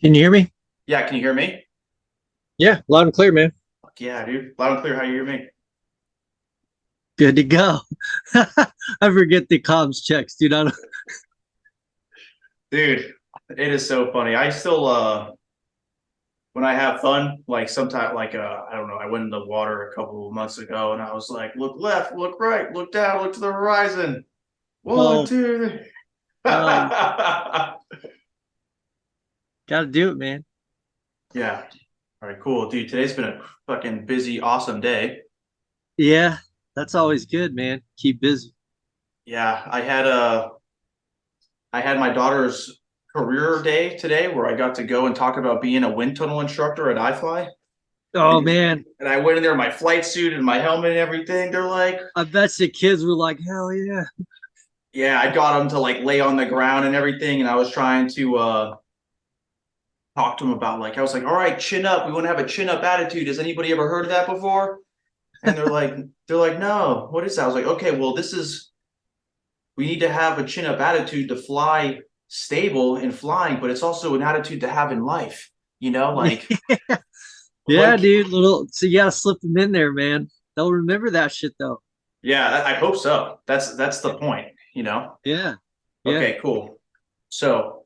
Can you hear me? Yeah, can you hear me? Yeah, loud and clear, man. Fuck yeah, dude. Loud and clear. How you hear me? Good to go. I forget the comms checks, dude. Dude, it is so funny. I still when I have fun, like sometimes I don't know, I went in the water a couple of months ago and I was like, look left, look right, look down, look to the horizon. One, Oh, two, three. no, gotta do it, man. Yeah. All right, cool. Dude, today's been a fucking busy, awesome day. Yeah, that's always good, man. Keep busy. Yeah, I had my daughter's career day today where I got to go and talk about being a wind tunnel instructor at iFly. Oh, man. And I went in there in my flight suit and my helmet and everything. They're like, I bet the kids were like, hell yeah. yeah, I got them to like lay on the ground and everything. And I was trying to talk to them about like, I was like, all right, chin up. We want to have a chin up attitude. Has anybody ever heard of that before? And they're like, no, what is that? I was like, okay, well, we need to have a chin up attitude to fly stable in flying, but it's also an attitude to have in life, like, Yeah, like, dude. So you gotta slip them in there, man. They'll remember that shit, though. yeah, I hope so. That's the point. Yeah, yeah. Okay, cool. So,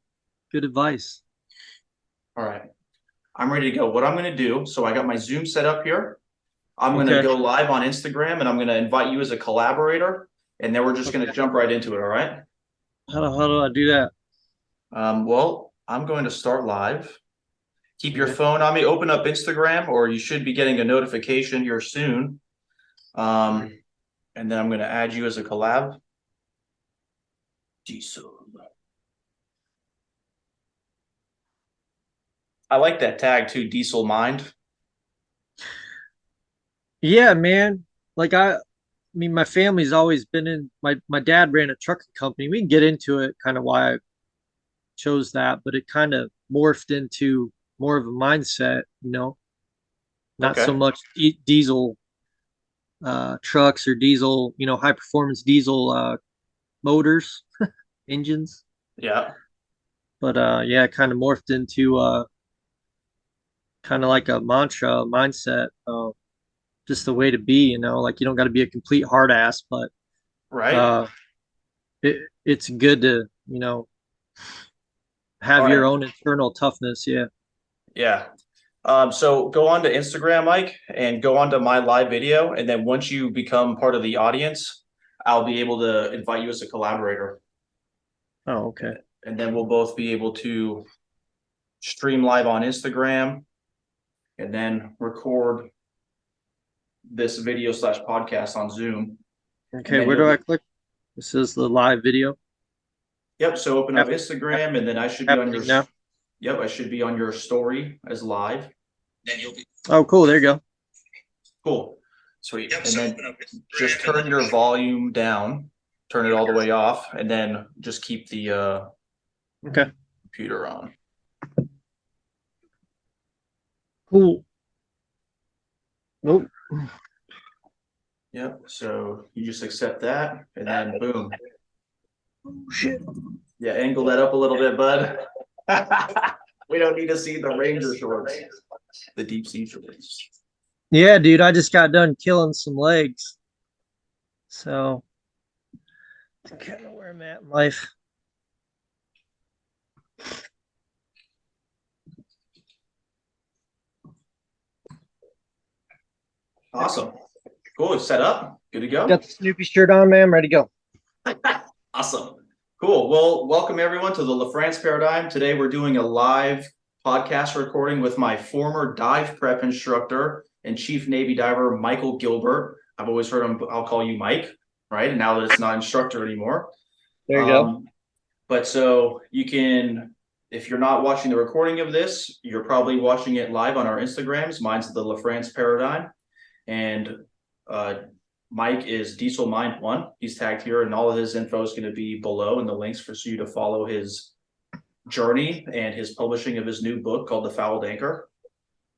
Good advice. all right. I'm ready to go. What I'm going to do, so I got my Zoom set up here. I'm going to Okay. go live on Instagram and I'm going to invite you as a collaborator. And then we're just going to Okay. jump right into it. All right. How do I do that? Well, I'm going to start live. Keep your Okay. phone on me. Open up Instagram, or you should be getting a notification here soon. Um, and then I'm going to add you as a collab. Diesel. I like that tag too, Diesel Mind. Yeah, man. Like I mean, my family's always been in my dad ran a trucking company. We can get into it kind of why I chose that, but it kind of morphed into more of a mindset, not so Okay. much diesel trucks or diesel, high performance diesel motors, engines. Yeah. But yeah, it kind of morphed into kind of like a mantra, a mindset, just the way to be, like you don't got to be a complete hard ass, but Right. uh, it's good to, All have your right. own internal toughness. Yeah. Yeah. So go on to Instagram, Mike, and go on to my live video. And then once you become part of the audience, I'll be able to invite you as a collaborator. Oh, okay. And then we'll both be able to stream live on Instagram and then record this video slash podcast on Zoom. And Okay. then Where you'll do I be, click? This is the live video yep. So open up Hap- Instagram and then I should be on your, happening now. yep, I should be on your story as live. Then you'll be Oh, cool. There you go. cool. Sweet. And then just turn your volume down, turn it all the way off, and then just keep the Okay. computer on. Cool. Oh, Yep. So you just accept that, and then boom. shit. Yeah, angle that up a little bit, bud. We don't need to see the Ranger shorts, the deep sea shorts. Yeah, dude. I just got done killing some legs. So, kind of where I'm at in life. Awesome. Cool. Set up. Good to Got go. the Snoopy shirt on, man. I'm ready to go. Awesome. Cool. Well, welcome everyone to the LaFrance Paradigm. Today we're doing a live podcast recording with my former dive prep instructor and chief Navy diver, Michael Gilbert. I've always heard him, I'll call you Mike, right? And now that it's not instructor anymore. There you go. Um, but so you can, if you're not watching the recording of this, you're probably watching it live on our Instagrams. Mine's the LaFrance Paradigm. And uh, Mike is Diesel Mind One. He's tagged here, and all of his info is going to be below in the links for you to follow his journey and his publishing of his new book called The Fouled Anchor.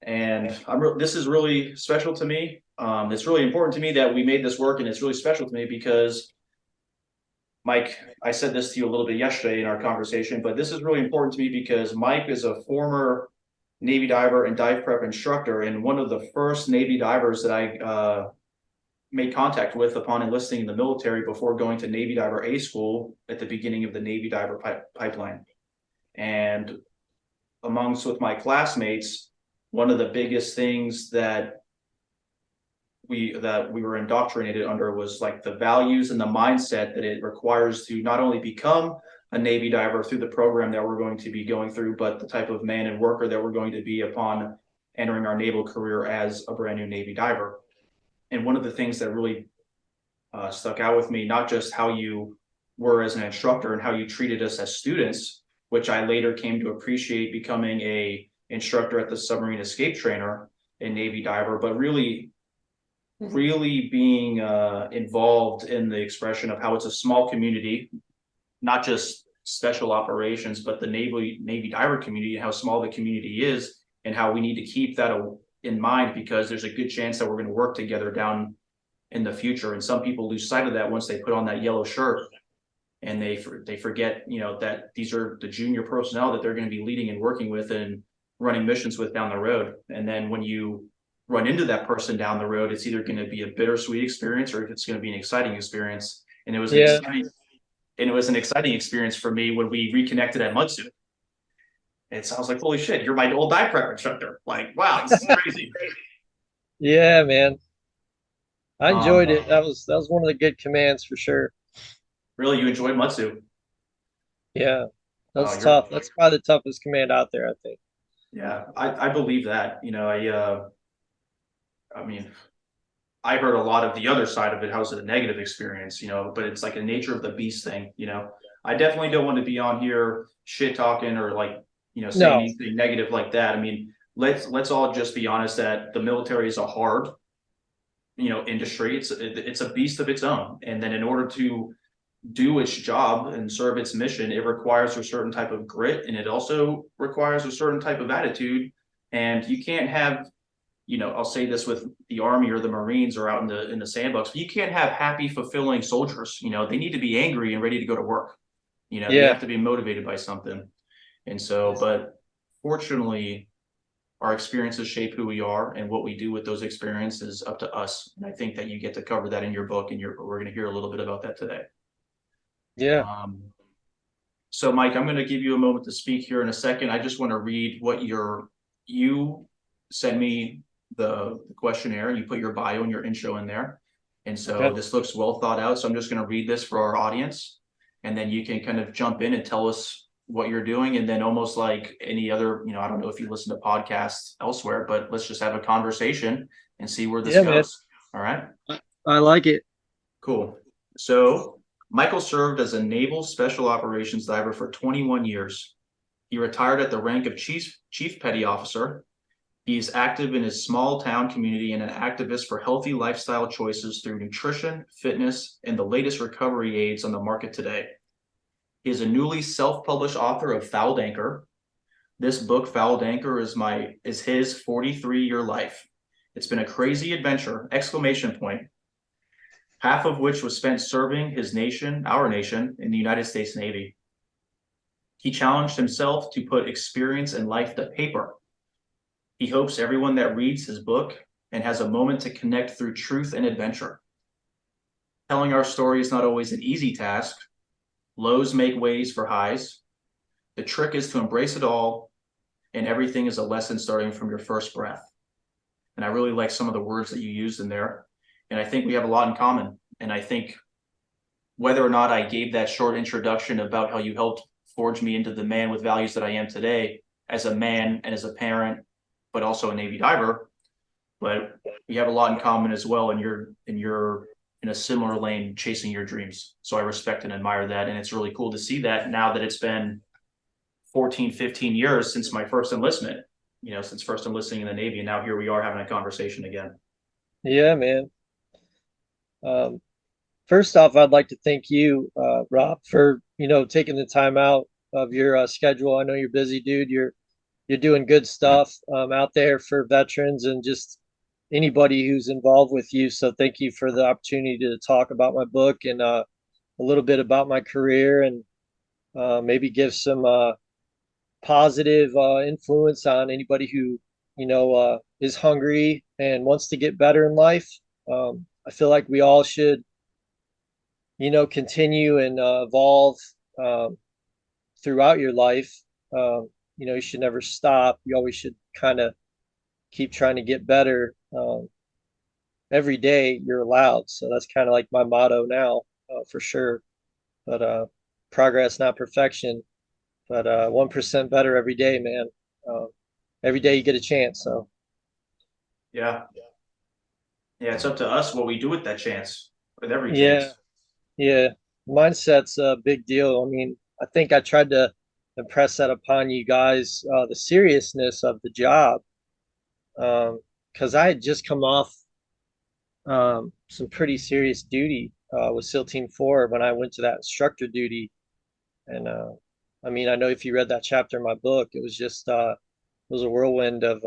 And this is really special to me. It's really important to me that we made this work, and it's really special to me because Mike, I said this to you a little bit yesterday in our conversation, but this is really important to me because Mike is a former Navy diver and dive prep instructor, and one of the first Navy divers that I made contact with upon enlisting in the military before going to Navy Diver A school at the beginning of the Navy Diver pipeline. And amongst with my classmates, one of the biggest things that we were indoctrinated under was like the values and the mindset that it requires to not only become a Navy diver through the program that we're going to be going through, but the type of man and worker that we're going to be upon entering our naval career as a brand new Navy diver. And one of the things that really stuck out with me, not just how you were as an instructor and how you treated us as students, which I later came to appreciate becoming a instructor at the submarine escape trainer and Navy diver, but really being involved in the expression of how it's a small community, not just special operations, but the Navy diver community, how small the community is, and how we need to keep that in mind because there's a good chance that we're going to work together down in the future. And some people lose sight of that once they put on that yellow shirt and they forget, that these are the junior personnel that they're going to be leading and working with and running missions with down the road. And then when you run into that person down the road, it's either going to be a bittersweet experience or if it's going to be an exciting experience. And Yeah. it was an exciting experience for me when we reconnected at Mudsuit. And so I was like, holy shit, you're my old dive prep instructor. Like, wow, this is crazy. Yeah, man. I Um, enjoyed it. That was one of the good commands for sure. really, you enjoyed Mudsuit. Yeah. That's You're, tough. That's probably the toughest command out there, I think. yeah, I believe that. I mean, I heard a lot of the other side of it, how's it a negative experience, but it's like a nature of the beast thing. I definitely don't want to be on here shit talking or like, saying No. anything negative like that. I mean, let's all just be honest that the military is a hard, industry. It's a beast of its own. And then in order to do its job and serve its mission, it requires a certain type of grit and it also requires a certain type of attitude. And you can't have, I'll say this with the Army or the Marines or out in the sandbox, but you can't have happy, fulfilling soldiers. They need to be angry and ready to go to work. They Yeah. have to be motivated by something. And so, but fortunately, our experiences shape who we are, and what we do with those experiences up to us. And I think that you get to cover that in your book, and we're going to hear a little bit about that today. Yeah. Um, so, Mike, I'm going to give you a moment to speak here in a second. I just want to read what you send me the questionnaire, and you put your bio and your intro in there. And so Okay. this looks well thought out. So I'm just going to read this for our audience, and then you can kind of jump in and tell us what you're doing. And then almost like any other, I don't know if you listen to podcasts elsewhere, but let's just have a conversation and see where this Yeah, man. goes. All right. I like it. Cool. So Michael served as a naval special operations diver for 21 years. He retired at the rank of chief petty officer. He is active in his small town community and an activist for healthy lifestyle choices through nutrition, fitness, and the latest recovery aids on the market today. He is a newly self-published author of Fouled Anchor. This book, Fouled Anchor, is his 43-year life. It's been a crazy adventure, exclamation point, half of which was spent serving his nation, our nation, in the United States Navy. He challenged himself to put experience and life to paper. He hopes everyone that reads his book and has a moment to connect through truth and adventure. Telling our story is not always an easy task. Lows make ways for highs. The trick is to embrace it all, and everything is a lesson starting from your first breath. And I really like some of the words that you used in there. And I think we have a lot in common. And I think whether or not I gave that short introduction about how you helped forge me into the man with values that I am today as a man and as a parent, but also a Navy diver, but we have a lot in common as well. And you're in a similar lane chasing your dreams. So I respect and admire that. And it's really cool to see that now that it's been 14, 15 years since my first enlistment, since first enlisting in the Navy. And now here we are having a conversation again. Yeah, man. Um, First off, I'd like to thank you, Rob, for taking the time out of your schedule. I know you're busy, dude. You're doing good stuff out there for veterans and just anybody who's involved with you. So thank you for the opportunity to talk about my book. And a little bit about my career and maybe give some positive influence on anybody who, is hungry and wants to get better in life. I feel like we all should, continue and evolve um, throughout your life. You should never stop. You always should kind of keep trying to get better. Every day you're allowed. So that's kind of like my motto now, for sure. But progress, not perfection. But 1% better every day, man. Uh, every day you get a chance. So Yeah. Yeah, it's up to us what we do with that chance, with every yeah, chance. yeah, mindset's a big deal. I mean, I think I tried to impress that upon you guys, the seriousness of the job, because I had just come off some pretty serious duty with SEAL Team 4 when I went to that instructor duty. And I mean, I know if you read that chapter in my book, it was just it was a whirlwind of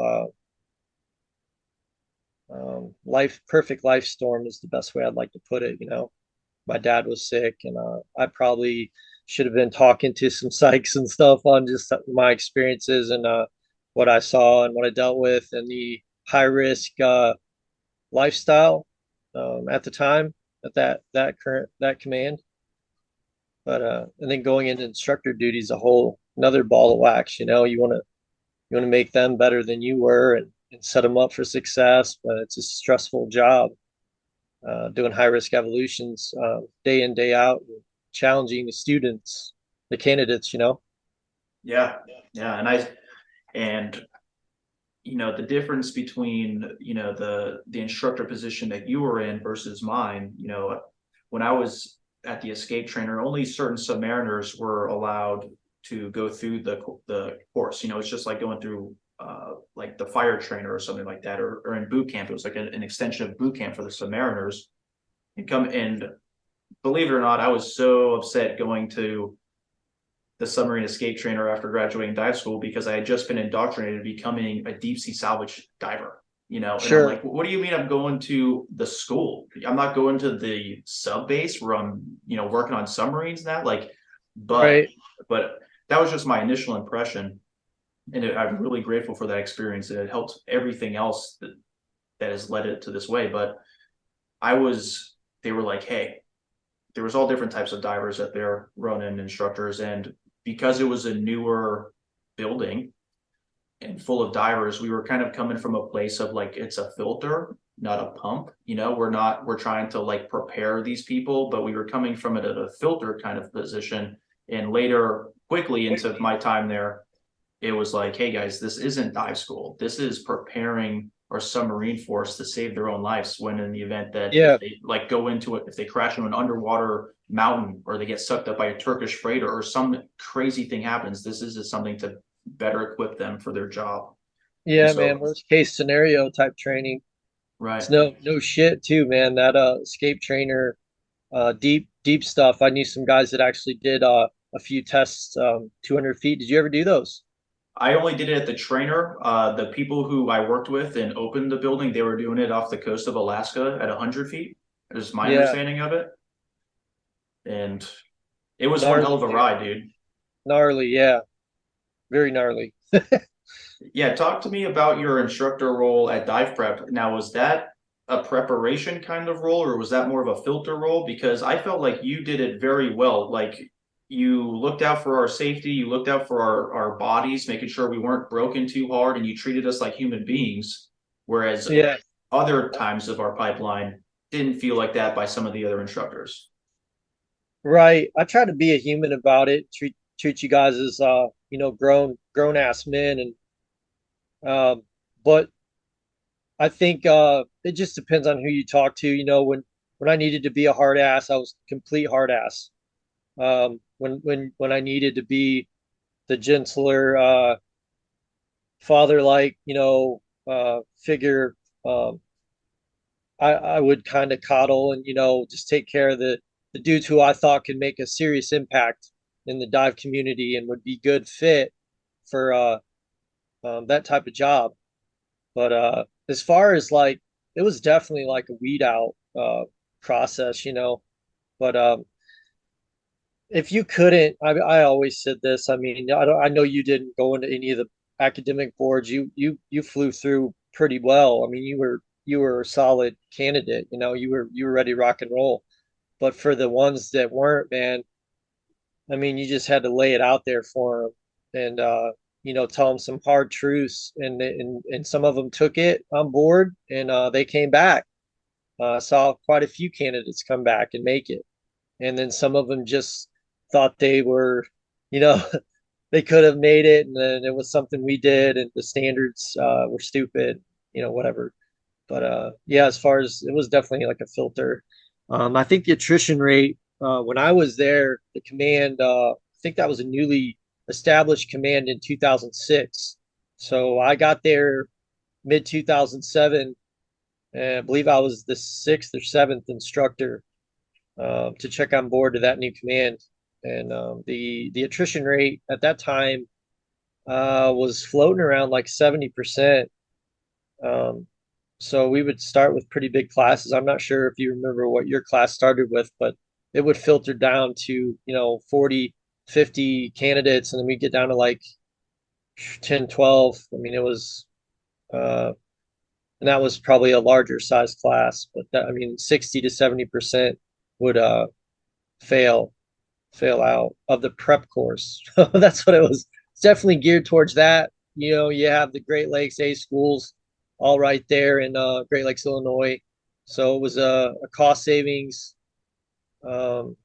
life. Perfect life storm is the best way I'd like to put it. My dad was sick, and I probably should have been talking to some psychs and stuff on just my experiences and what I saw and what I dealt with and the high risk lifestyle at the time at that command. But and then going into instructor duty is a whole another ball of wax. You want to make them better than you were and set them up for success, but it's a stressful job doing high risk evolutions day in, day out, and challenging the students, the candidates. Yeah. Yeah. And the difference between, the instructor position that you were in versus mine, when I was at the escape trainer, only certain submariners were allowed to go through the course. It's just like going through like the fire trainer or something like that, or in boot camp. It was like an extension of boot camp for the submariners. And believe it or not, I was so upset going to the submarine escape trainer after graduating dive school because I had just been indoctrinated becoming a deep sea salvage diver. And I'm Sure. like, what do you mean I'm going to the school? I'm not going to the sub base where I'm, working on submarines now. Like, but Right. but that was just my initial impression, and I'm really grateful for that experience. And it helped everything else that has led it to this way. But they were like, hey, there was all different types of divers at their run-in instructors, and because it was a newer building and full of divers, we were kind of coming from a place of like it's a filter, not a pump. We're trying to like prepare these people, but we were coming from it at a filter kind of position. And later, quickly into my time there, it was like, hey guys, this isn't dive school. This is preparing our submarine force to save their own lives when in the event that if Yeah. they like go into it, if they crash into an underwater mountain or they get sucked up by a Turkish freighter or some crazy thing happens, this is something to better equip them for their job. And Yeah, man. so, Worst case scenario type training. It's right. no shit too, man. That escape trainer, deep stuff. I knew some guys that actually did a few tests, 200 feet. Did you ever do those? I only did it at the trainer. The people who I worked with and opened the building, they were doing it off the coast of Alaska at 100 feet. Is my Yeah. understanding of it. And it was one hell of Gnarly, a dude. ride, dude. Gnarly. Yeah. Very gnarly. Yeah, talk to me about your instructor role at Dive Prep. Now, was that a preparation kind of role, or was that more of a filter role? Because I felt like you did it very well. Like you looked out for our safety, you looked out for our bodies, making sure we weren't broken too hard, and you treated us like human beings. Whereas Yeah. other times of our pipeline didn't feel like that by some of the other instructors. Right. I try to be a human about it. Treat you guys as grown ass men and but I think it just depends on who you talk to. When I needed to be a hard ass, I was complete hard ass. When I needed to be the gentler father like, figure, um I would kind of coddle and just take care of the dudes who I thought could make a serious impact in the dive community and would be good fit for that type of job. But as far as like, it was definitely like a weed out process. But if you couldn't, I always said this. I mean, I know you didn't go into any of the academic boards. You flew through pretty well. I mean, you were a solid candidate. You were ready to rock and roll. But for the ones that weren't, man, I mean, you just had to lay it out there for them and tell them some hard truths, and some of them took it on board, and they came back. I saw quite a few candidates come back and make it, and then some of them just thought they were, you know, they could have made it, and then it was something we did, and the standards were stupid, whatever. But yeah, as far as it was definitely like a filter. I think the attrition rate when I was there, the command, I think that was a newly established command in 2006. So I got there mid 2007, and I believe I was the sixth or seventh instructor to check on board to that new command. And the attrition rate at that time was floating around like 70%. Um, so we would start with pretty big classes. I'm not sure if you remember what your class started with, but it would filter down to, 40, 50 candidates, and then we get down to like 10, 12. I mean, it was, uh, and that was probably a larger size class, but I mean, 60 to 70% would fail fail out of the prep course. That's what it was. It's definitely geared towards that. You have the Great Lakes A schools all right there in Great Lakes, Illinois. So it was a cost savings, um,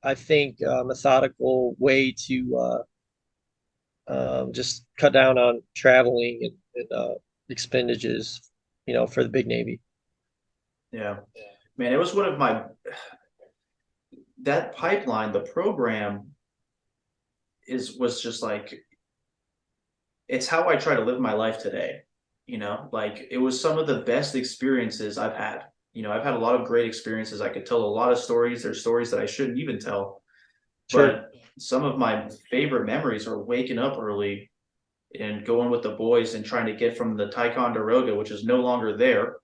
I think, methodical way to just cut down on traveling and expenditures, for the big Navy. Yeah, man, it was one of my that pipeline, the program is was just like it's how I try to live my life today. Like it was some of the best experiences I've had. I've had a lot of great experiences. I could tell a lot of stories. There's stories that I shouldn't even tell, Sure. but some of my favorite memories are waking up early and going with the boys and trying to get from the Ticonderoga, which is no longer there.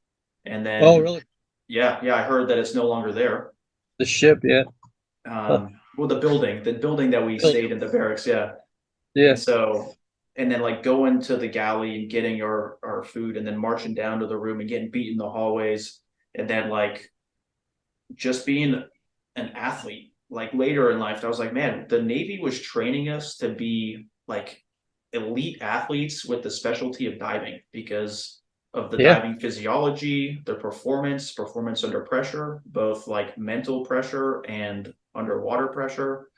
And Oh, then, really? yeah, I heard that it's no longer there. The ship, yeah. Huh. Well, the building that we stayed in, the barracks, yeah. And Yeah. so, and then like going to the galley and getting our food and then marching down to the room and getting beat in the hallways. And then like just being an athlete, like later in life, I was like, man, the Navy was training us to be like elite athletes with the specialty of diving because of the Yeah. diving physiology, their performance under pressure, both like mental pressure and underwater pressure.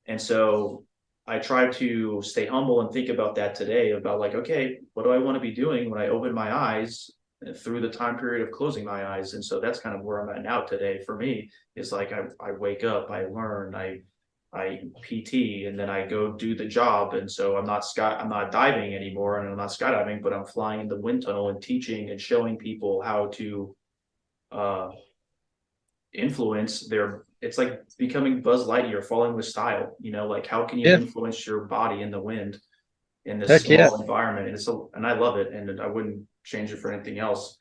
And so I try to stay humble and think about that today about like, okay, what do I want to be doing when I open my eyes through the time period of closing my eyes? And so that's kind of where I'm at now today for me is like I wake up, I learn, I PT and then I go do the job. And so I'm not diving anymore and I'm not skydiving, but I'm flying in the wind tunnel and teaching and showing people how to uh influence their it's like becoming Buzz Lightyear, falling with style. Like how can you Yeah. influence your body in the wind in this Heck yeah. small environment? And I love it, and I wouldn't change it for anything else.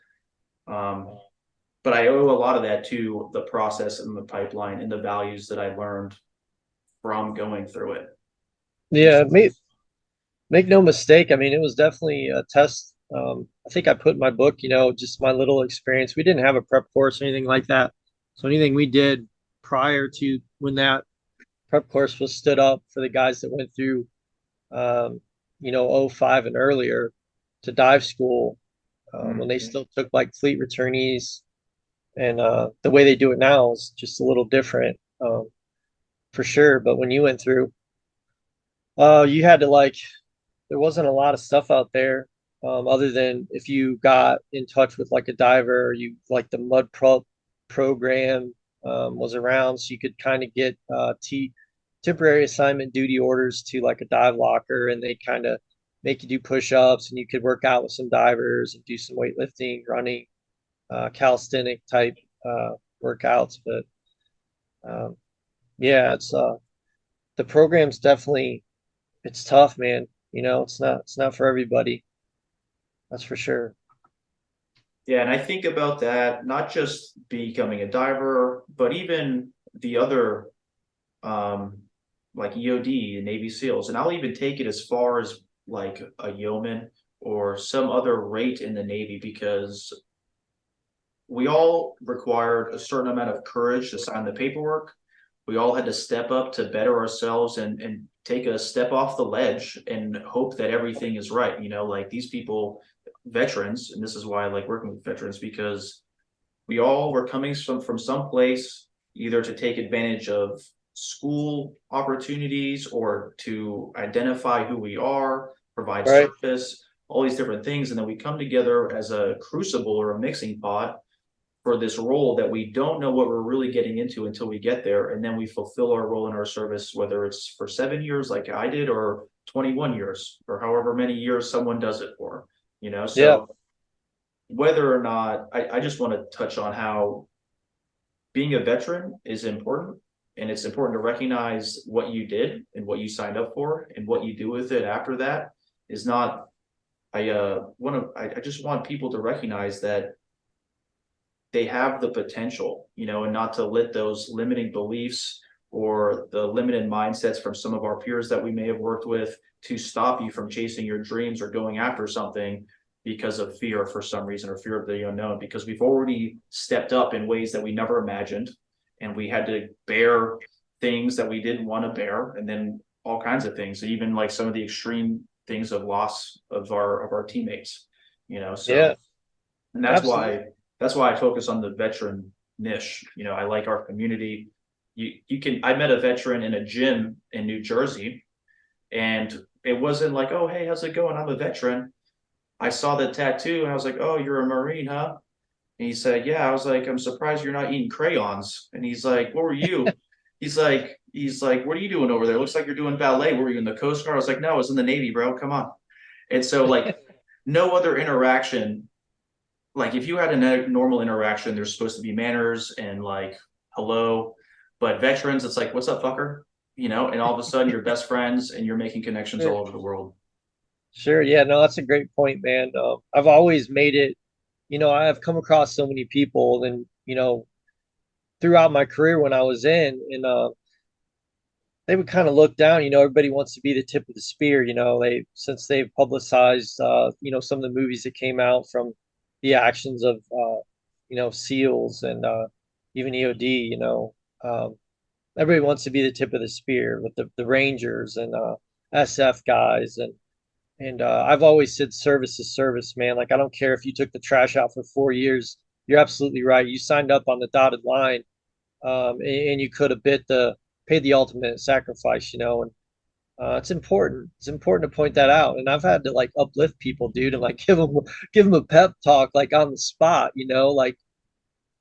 Um, but I owe a lot of that to the process and the pipeline and the values that I learned from going through it. And Yeah. Make no mistake. I mean, it was definitely a test. I think I put in my book, just my little experience. We didn't have a prep course or anything like that. So anything we did prior to when that prep course was stood up for the guys that went through, um, '05 and earlier to dive school, when they still took like fleet returnees, and the way they do it now is just a little different, for sure. But when you went through, you had to like there wasn't a lot of stuff out there, other than if you got in touch with like a diver, or you like the program was around, so you could kind of get temporary assignment duty orders to like a dive locker, and they kind of make you do push-ups, and you could work out with some divers and do some weightlifting, running, calisthenic type workouts. But um, yeah, the program's definitely it's tough, man. It's not for everybody. That's for sure. yeah, and I think about that, not just becoming a diver, but even the other um, like EOD and Navy SEALs, and I'll even take it as far as like a yeoman or some other rate in the Navy because we all required a certain amount of courage to sign the paperwork. We all had to step up to better ourselves and take a step off the ledge and hope that everything is right. You know, like these people, veterans, and this is why I like working with veterans because we all were coming from some place either to take advantage of school opportunities or to identify who we are, provide Right. service, all these different things. And then we come together as a crucible or a mixing pot for this role that we don't know what we're really getting into until we get there. And then we fulfill our role in our service, whether it's for 7 years like I did, or 21 years, or however many years someone does it for, you know? Yeah. So whether or not, I just want to touch on how being a veteran is important. And it's important to recognize what you did and what you signed up for and what you do with it after that is not, I just want people to recognize that they have the potential, you know, and not to let those limiting beliefs or the limited mindsets from some of our peers that we may have worked with to stop you from chasing your dreams or going after something because of fear for some reason or fear of the unknown, because we've already stepped up in ways that we never imagined and we had to bear things that we didn't want to bear and then all kinds of things, even like some of the extreme things of loss of our teammates, you know. Yeah. So and Absolutely. that's why I focus on the veteran niche. You know, I like our community. You can I met a veteran in a gym in New Jersey, and it wasn't like, oh hey, how's it going? I'm a veteran. I saw the tattoo and I was like, oh, you're a Marine, huh? And he said, yeah. I was like, I'm surprised you're not eating crayons. And he's like, what were you? He's like, what are you doing over there? Looks like you're doing ballet. Were you in the Coast Guard? I was like, no, I was in the Navy, bro. Come on. And so like no other interaction, like if you had a normal interaction, there's supposed to be manners and like hello, but veterans, it's like, what's up, fucker? You know, and all of a sudden you're best friends and you're making connections Yeah. all over the world. Sure. Yeah. No, that's a great point, man. I've always made it, I have come across so many people and, throughout my career when I was and they would kind of look down, everybody wants to be the tip of the spear, since they've publicized, some of the movies that came out from the actions of, SEALs and even EOD, everybody wants to be the tip of the spear with the Rangers and SF guys. And I've always said service is service, man. Like, I don't care if you took the trash out for 4 years. You're absolutely right. You signed up on the dotted line, and you could have paid the ultimate sacrifice, and it's important. It's important to point that out. And I've had to like uplift people, dude, and like give them a pep talk like on the spot, like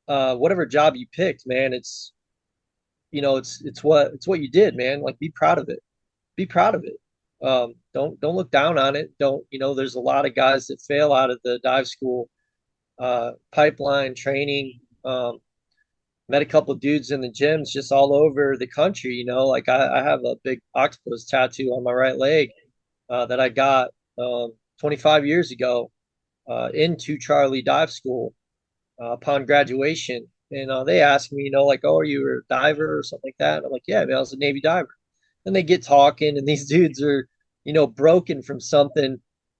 whatever job you picked, man. It's what you did, man. Like, be proud of it. Be proud of it. Don't look down on it. Don't, there's a lot of guys that fail out of the dive school pipeline training. Met a couple of dudes in the gyms just all over the country. Like I have a big octopus tattoo on my right leg that I got 25 years ago into Charlie Dive School upon graduation. And they asked me, like, oh, are you a diver or something like that? And I'm like, yeah, man, I was a Navy diver. And they get talking, and these dudes are, broken from something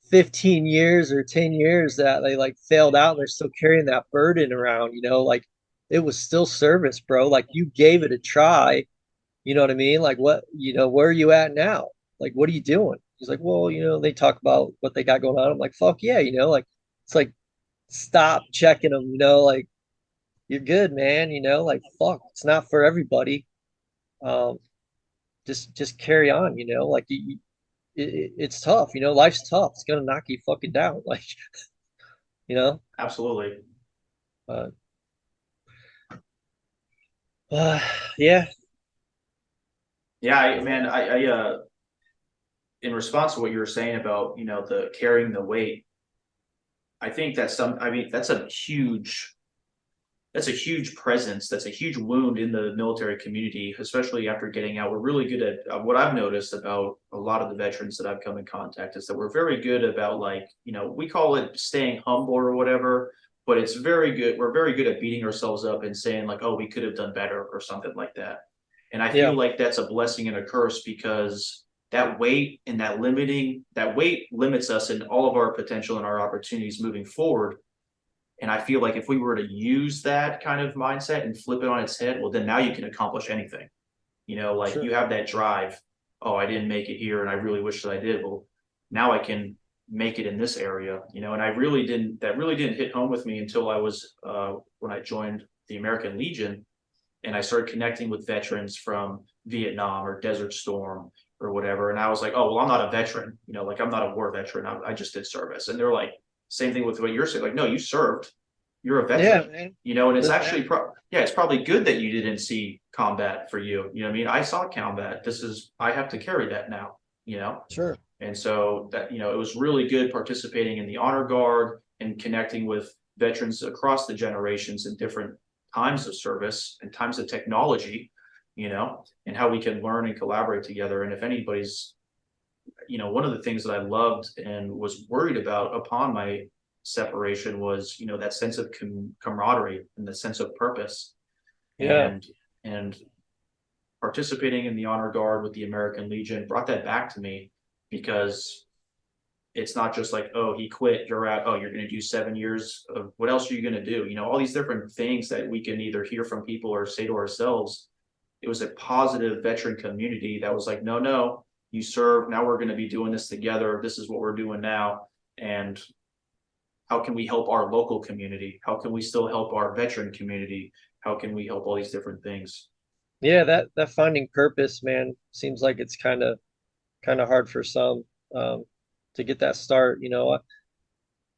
15 years or 10 years that they like failed out and they're still carrying that burden around, like it was still service, bro. Like, you gave it a try. You know what I mean? Like, what, where are you at now? Like, what are you doing? He's like, well, they talk about what they got going on. I'm like, fuck yeah, like, it's like, stop checking them, like, you're good, man, like, fuck, it's not for everybody. Um, just carry on, like, it's tough, life's tough. It's gonna knock you fucking down, like, you know. Absolutely. Uh, uh yeah. Yeah, man, in response to what you were saying about, you know, the carrying the weight, I think I mean, that's a huge presence. That's a huge wound in the military community, especially after getting out. We're really good at what I've noticed about a lot of the veterans that I've come in contact is that we're very good about like, you know, we call it staying humble or whatever, but it's very good. We're very good at beating ourselves up and saying like, oh, we could have done better or something like that. And I feel Yeah. like that's a blessing and a curse because that weight limits us in all of our potential and our opportunities moving forward. And I feel like if we were to use that kind of mindset and flip it on its head, well, then now you can accomplish anything. Like Sure. you have that drive. Oh, I didn't make it here and I really wish that I did. Well, now I can make it in this area, and that really didn't hit home with me until I was, when I joined the American Legion and I started connecting with veterans from Vietnam or Desert Storm or whatever. And I was like, oh, well, I'm not a veteran, like I'm not a war veteran. I just did service. And they're like, same thing with what you're saying. Like, no, you served, you're a Yeah, veteran, man. and it's Live actually, that. yeah, it's probably good that you didn't see combat for you. You know what I mean? I saw combat. I have to carry that now, you know? Sure. And so that, it was really good participating in the honor guard and connecting with veterans across the generations in different times of service and times of technology, and how we can learn and collaborate together. And if anybody's, one of the things that I loved and was worried about upon my separation was, that sense of camaraderie and the sense of purpose. Yeah. And participating in the honor guard with the American Legion brought that back to me because it's not just like, oh, he quit, you're out, oh, you're going to do 7 years of what else are you going to do? All these different things that we can either hear from people or say to ourselves. It was a positive veteran community that was like, no, no, you serve. Now we're going to be doing this together. This is what we're doing now. And how can we help our local community? How can we still help our veteran community? How can we help all these different things? Yeah, that finding purpose, man, seems like it's kind of hard for some to get that start.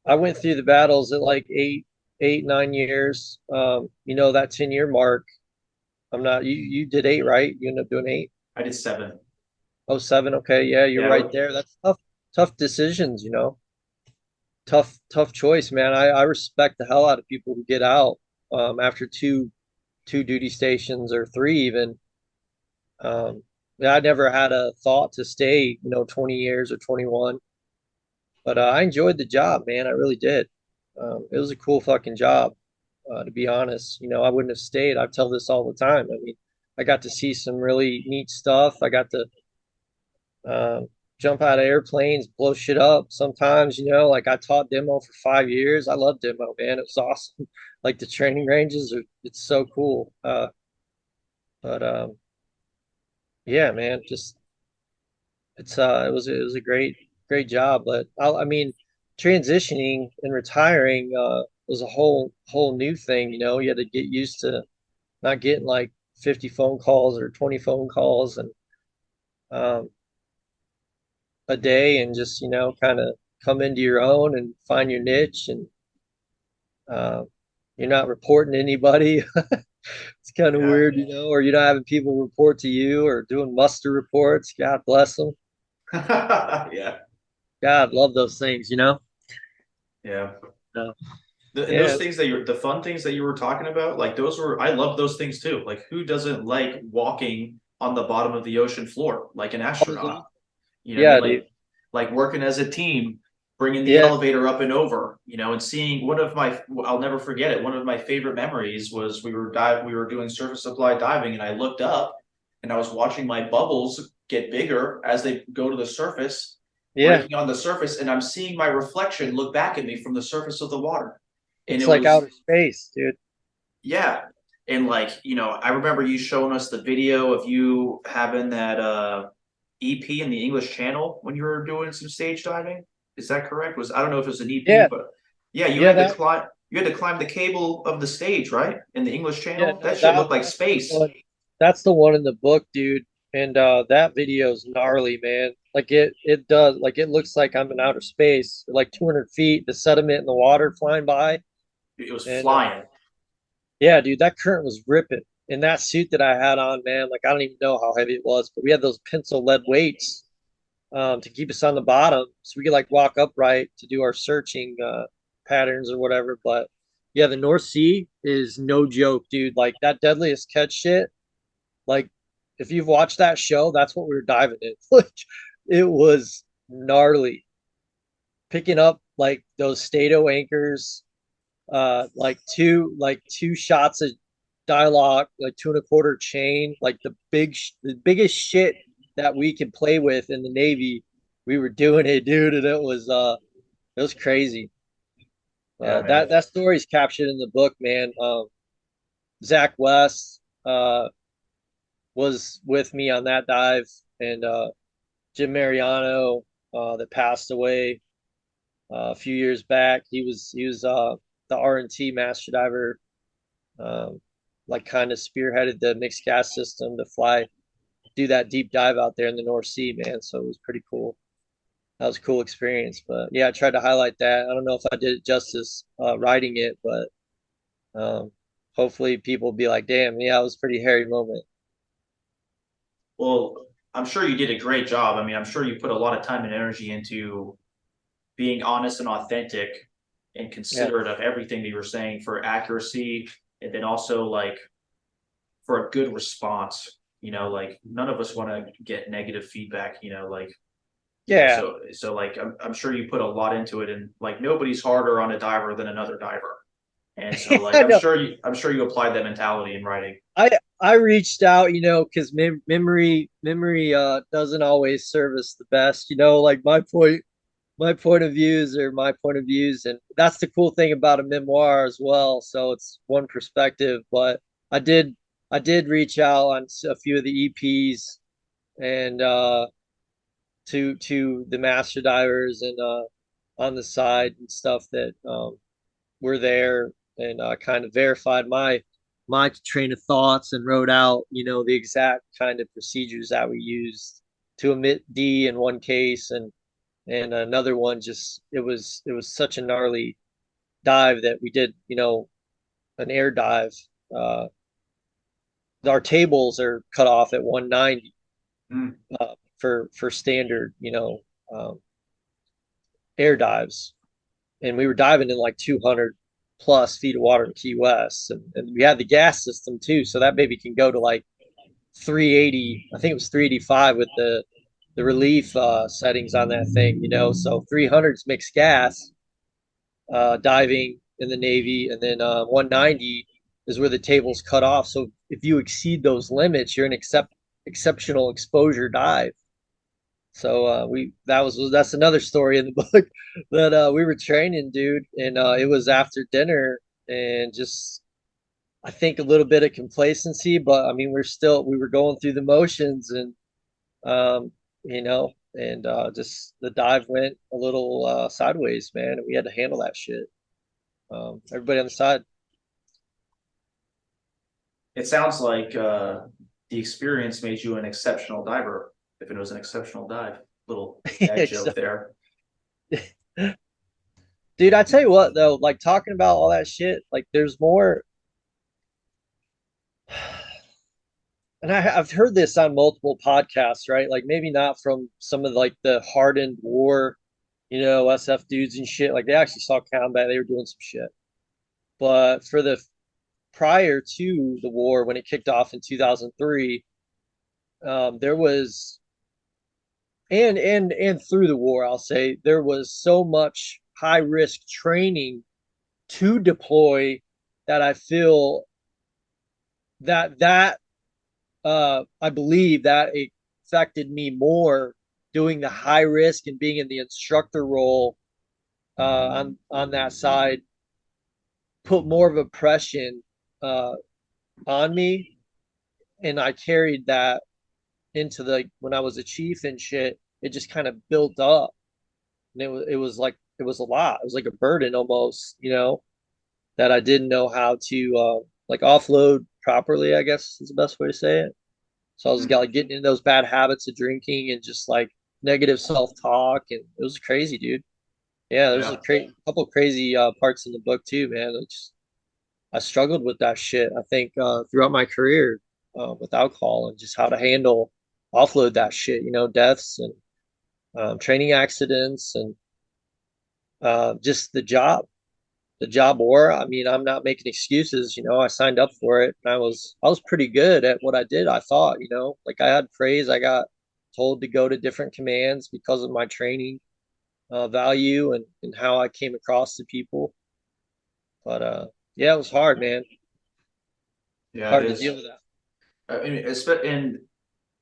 I went through the battles at like 9 years. That 10-year mark. I'm not you did 8, right? You ended up doing 8. I did 7. Oh, 7. Okay, yeah, you're Yeah, right there. That's tough decisions. Tough choice, man. I respect the hell out of people who get out after two duty stations or three even. Yeah, I never had a thought to stay, 20 years or 21, but I enjoyed the job, man. I really did. It was a cool fucking job, to be honest. I wouldn't have stayed. I tell this all the time. I mean, I got to see some really neat stuff. I got to jump out of airplanes, blow shit up sometimes, like I taught demo for 5 years. I love demo, man. It was awesome. Like the training ranges it's so cool. But yeah, man, just it was a great job. But I mean, transitioning and retiring was a whole new thing. You had to get used to not getting like 50 phone calls or 20 phone calls and um, a day, and just kind of come into your own and find your niche, and uh, you're not reporting to anybody. It's kind of yeah, weird, or you're not having people report to you or doing muster reports. God bless them. yeah, God love those things. yeah. So, And those yeah, things the fun things that you were talking about, like I love those things too. Like who doesn't like walking on the bottom of the ocean floor like an that was astronaut? awesome. You know what I mean? Yeah, dude. Like working as a team, bringing the Yeah, elevator up and over, and seeing I'll never forget it. One of my favorite memories was we were doing surface supply diving and I looked up and I was watching my bubbles get bigger as they go to the surface, yeah. breaking on the surface, and I'm seeing my reflection look back at me from the surface of the water. And It's it like was, outer space, dude. yeah. And like, I remember you showing us the video of you having that EP in the English Channel when you were doing some stage diving. Is that correct? I don't know if it was an EP, Yeah, but yeah, yeah. That you had to climb the cable of the stage, right? In the English Yeah, Channel. That no, shit looked like that's the space. one. That's the one in the book, dude. And that video's gnarly, man. Like it does. Like it looks like I'm in outer space, like 200 feet, the sediment in the water flying by. It was And flying. yeah, dude, that current was ripping. And that suit that I had on, man, like I don't even know how heavy it was, but we had those pencil lead weights to keep us on the bottom, so we could like walk upright to do our searching patterns or whatever. But yeah, the North Sea is no joke, dude. Like that deadliest catch shit. Like if you've watched that show, that's what we were diving in. Like it was gnarly. Picking up those Stato anchors, like two shots dialogue, like 2 1/4 chain, like the biggest shit that we could play with in the Navy. We were doing it, dude, and it was crazy. Yeah, man. That story's captured in the book, man. Zach West was with me on that dive, and Jim Mariano that passed away a few years back. He was the R&T master diver, um, like kind of spearheaded the mixed gas system to fly do that deep dive out there in the North Sea, man. So it was pretty cool. That was a cool experience. But yeah, I tried to highlight that. I don't know if I did it justice writing it, but um, hopefully people will be like, "Damn, yeah, it was a pretty hairy moment." Well, I'm sure you did a great job. I mean, I'm sure you put a lot of time and energy into being honest and authentic and Yeah, considerate of everything that you were saying for accuracy and then also like for a good response. Like none of us want to get negative feedback, yeah, so like I'm sure you put a lot into it and like nobody's harder on a diver than another diver. And so like I know. I'm sure you applied that mentality in writing. I I reached out, because memory doesn't always serve us the best. Like my point of views are my point of views, and that's the cool thing about a memoir as well. So it's one perspective, but I did I did reach out on a few of the EPs and to the master divers and on the side and stuff that were there, and kind of verified my train of thoughts and wrote out, the exact kind of procedures that we used to emit D in one case, and another one, just it was such a gnarly dive that we did, an air dive. Uh, our tables are cut off at 190 Mm. for standard, um, air dives, and we were diving in like 200 plus feet of water in Key West, and we had the gas system too, so that baby can go to like 380. I think it was 385 with the relief settings on that thing, so 300's mixed gas diving in the Navy, and then 190 is where the table's cut off. So if you exceed those limits, you're an exceptional exposure dive. So that's another story in the book that we were training, dude, and it was after dinner, and just I think a little bit of complacency, but I mean we were going through the motions, and um, and just the dive went a little sideways, man, and we had to handle that shit. Everybody on the side. It sounds like the experience made you an exceptional diver. If it was an exceptional dive, little dad joke there. Dude, I tell you what though, like talking about all that shit, like there's more, and I've heard this on multiple podcasts, right? Like maybe not from some of like the hardened war, SF dudes and shit. Like they actually saw combat, they were doing some shit. But for the prior to the war, when it kicked off in 2003, there was, and through the war, I'll say there was so much high risk training to deploy that I feel that I believe that it affected me more doing the high risk and being in the instructor role on that side, put more of a pressure uh, on me, and I carried that into the when I was a chief and shit. It just kind of built up, and it was like it was a lot. It was like a burden almost, that I didn't know how to like offload properly, I guess is the best way to say it. So I was Mm. like getting in those bad habits of drinking and just like negative self-talk, and it was crazy, dude. Yeah, there's a Yeah. couple crazy parts in the book too, man. I struggled with that shit, I think, throughout my career with alcohol, and just how to offload that shit, deaths and training accidents, and just the job war. I mean, I'm not making excuses. I signed up for it, and I was pretty good at what I did. I thought, like I had praise. I got told to go to different commands because of my training value, and how I came across to people. But yeah, it was hard, man. Yeah, it hard to deal is. with that. I mean, and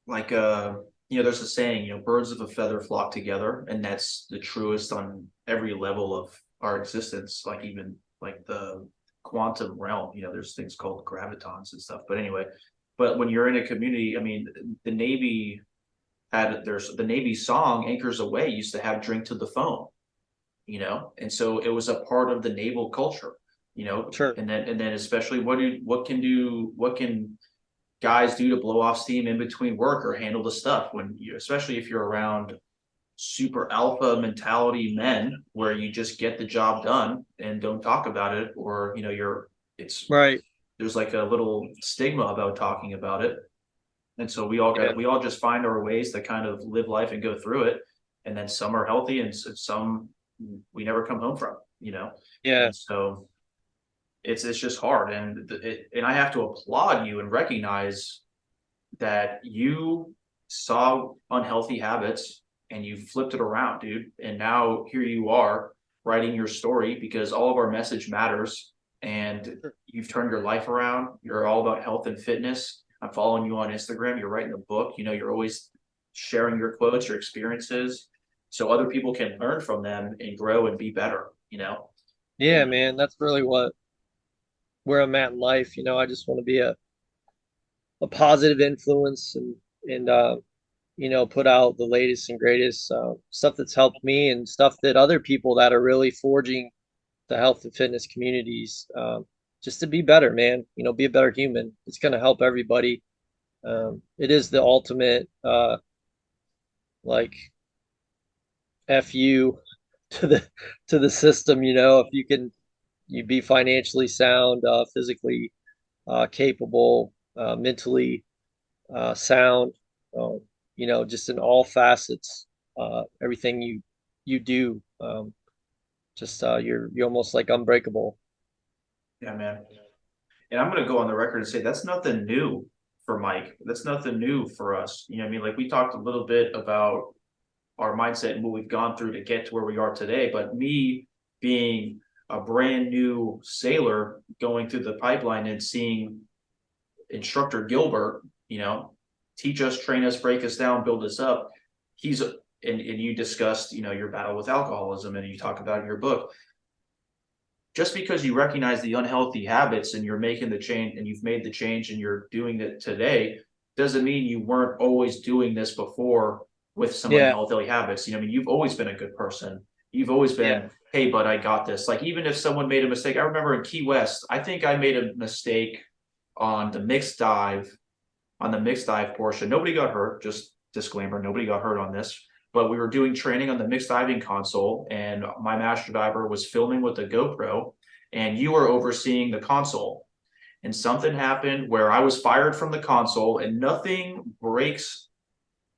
like there's a saying, birds of a feather flock together, and that's the truest on every level of our existence, like even like the quantum realm. There's things called gravitons and stuff. But anyway, but when you're in a community, I mean, the Navy there's the Navy song Anchors Away used to have drink to the phone, and so it was a part of the naval culture, Sure. and then especially what can guys do to blow off steam in between work or handle the stuff when especially if you're around super alpha mentality men where you just get the job done and don't talk about it, or it's Right. there's like a little stigma about talking about it. And so we all just find our ways to kind of live life and go through it. And then some are healthy and some we never come home from. Yeah. And so it's just hard. And I have to applaud you and recognize that you saw unhealthy habits and you flipped it around, dude. And now here you are writing your story because all of our message matters, and Sure. you've turned your life around. You're all about health and fitness. I'm following you on Instagram. You're writing a book. You're always sharing your quotes, your experiences, so other people can learn from them and grow and be better. Yeah, And man, that's really where I'm at in life. I just want to be a positive influence and put out the latest and greatest stuff that's helped me and stuff that other people that are really forging the health and fitness communities, just to be better, man. Be a better human. It's going to help everybody. It is the ultimate, like fu to the system. If you be financially sound, physically capable, mentally sound, um, just in all facets, everything you do, just you're almost like unbreakable. yeah, man. And I'm going to go on the record and say that's nothing new for Mike. That's nothing new for us. You know what I mean? Like we talked a little bit about our mindset and what we've gone through to get to where we are today. But me being a brand new sailor going through the pipeline and seeing instructor Gilbert, teach us, train us, break us down, build us up. And you discussed, your battle with alcoholism and you talk about in your book. Just because you recognize the unhealthy habits and you're making the change and you've made the change and you're doing it today doesn't mean you weren't always doing this before with some Yeah, unhealthy habits. I mean, you've always been a good person. You've always yeah, been, hey, bud, I got this. Like, even if someone made a mistake, I remember in Key West, I think I made a mistake on the mixed dive, portion. Nobody got hurt, just disclaimer, nobody got hurt on this. But we were doing training on the mixed diving console, and my master diver was filming with a GoPro, and you were overseeing the console. And something happened where I was fired from the console, and nothing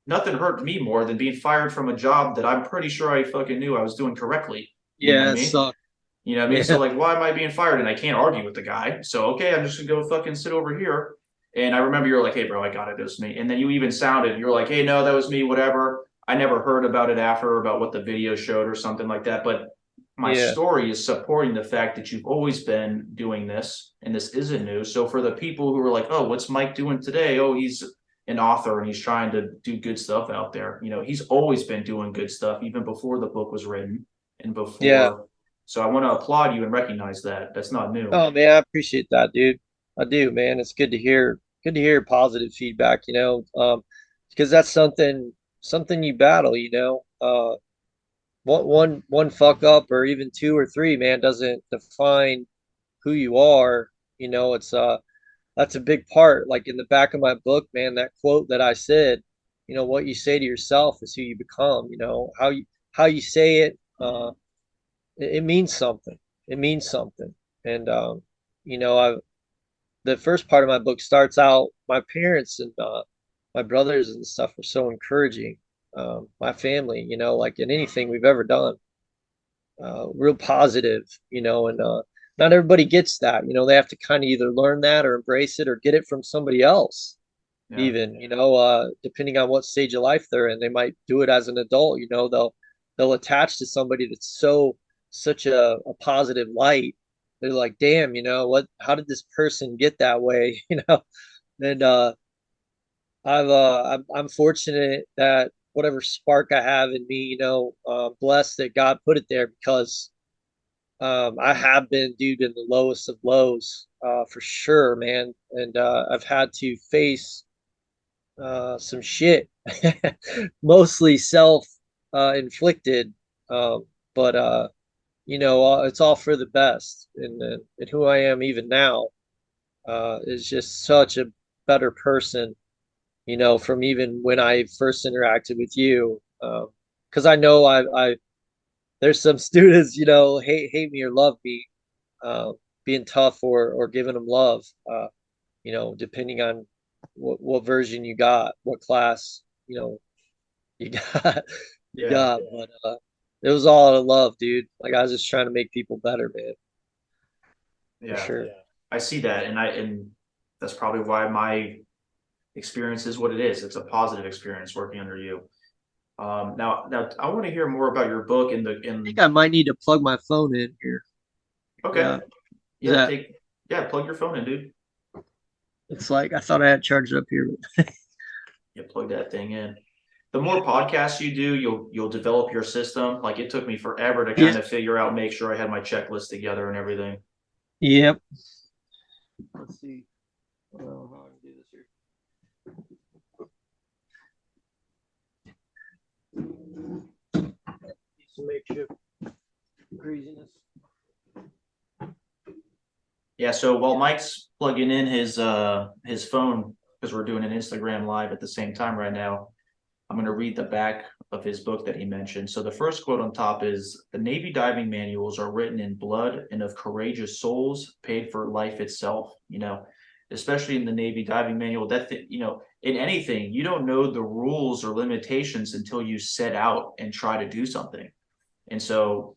hurt me more than being fired from a job that I'm pretty sure I fucking knew I was doing correctly. You know what I yeah. It mean? sucks. You know what I mean? So Yeah, like, why am I being fired? And I can't argue with the guy. So okay, I'm just gonna go fucking sit over here. And I remember you were like, "Hey, bro, I got it. It was me." And then you even sounded, you're like, "Hey, no, that was me. Whatever." I never heard about it after, about what the video showed or something like that. But my yeah, story is supporting the fact that you've always been doing this, and this isn't new. So for the people who are like, "Oh, what's Mike doing today?" Oh, he's an author and he's trying to do good stuff out there. He's always been doing good stuff, even before the book was written and yeah. before. So I want to applaud you and recognize that. That's not new. Oh man, I appreciate that, dude. I do, man. It's good to hear. Good to hear positive feedback. Because that's something you battle. One fuck up or even two or three, man, doesn't define who you are. It's that's a big part. Like in the back of my book, man, that quote that I said, what you say to yourself is who you become. How you say it, it means something. It means something. And I the first part of my book starts out. My parents and my brothers and stuff were so encouraging. My family, like in anything we've ever done, real positive, and not everybody gets that. They have to kind of either learn that or embrace it or get it from somebody else. Yeah. Even, depending on what stage of life they're in, they might do it as an adult. They'll attach to somebody that's such a positive light they're like, damn, how did this person get that way? And I'm fortunate that whatever spark I have in me, blessed that God put it there because I have been, dude, in the lowest of lows, for sure, man. And I've had to face some shit, mostly self inflicted, but it's all for the best. And who I am even now is just such a better person, from even when I first interacted with you. Because I know I there's some students, hate me or love me, uh, being tough or giving them love, depending on what version you got, what class, you got, you Yeah, got. But it was all out of love, dude. Like I was just trying to make people better, man, for yeah. sure. I see that, and that's probably why my experience is what it is. It's a positive experience working under you. Now I want to hear more about your book in the I think in. I might need to plug my phone in here. Okay, Yeah, is yeah, that? yeah, plug your phone in, dude. It's like I thought I had charged up here. Yeah, plug that thing in. The more podcasts you do, you'll develop your system. Like it took me forever to kind Yeah. of figure out, make sure I had my checklist together and everything. Yep. Let's see. I don't know how I can do this here. Some makeshift craziness. Yeah, so while Mike's plugging in his phone because we're doing an Instagram live at the same time right now, I'm going to read the back of his book that he mentioned. So the first quote on top is the Navy diving manuals are written in blood and of courageous souls paid for life itself. Especially in the Navy diving manual, in anything, you don't know the rules or limitations until you set out and try to do something. And so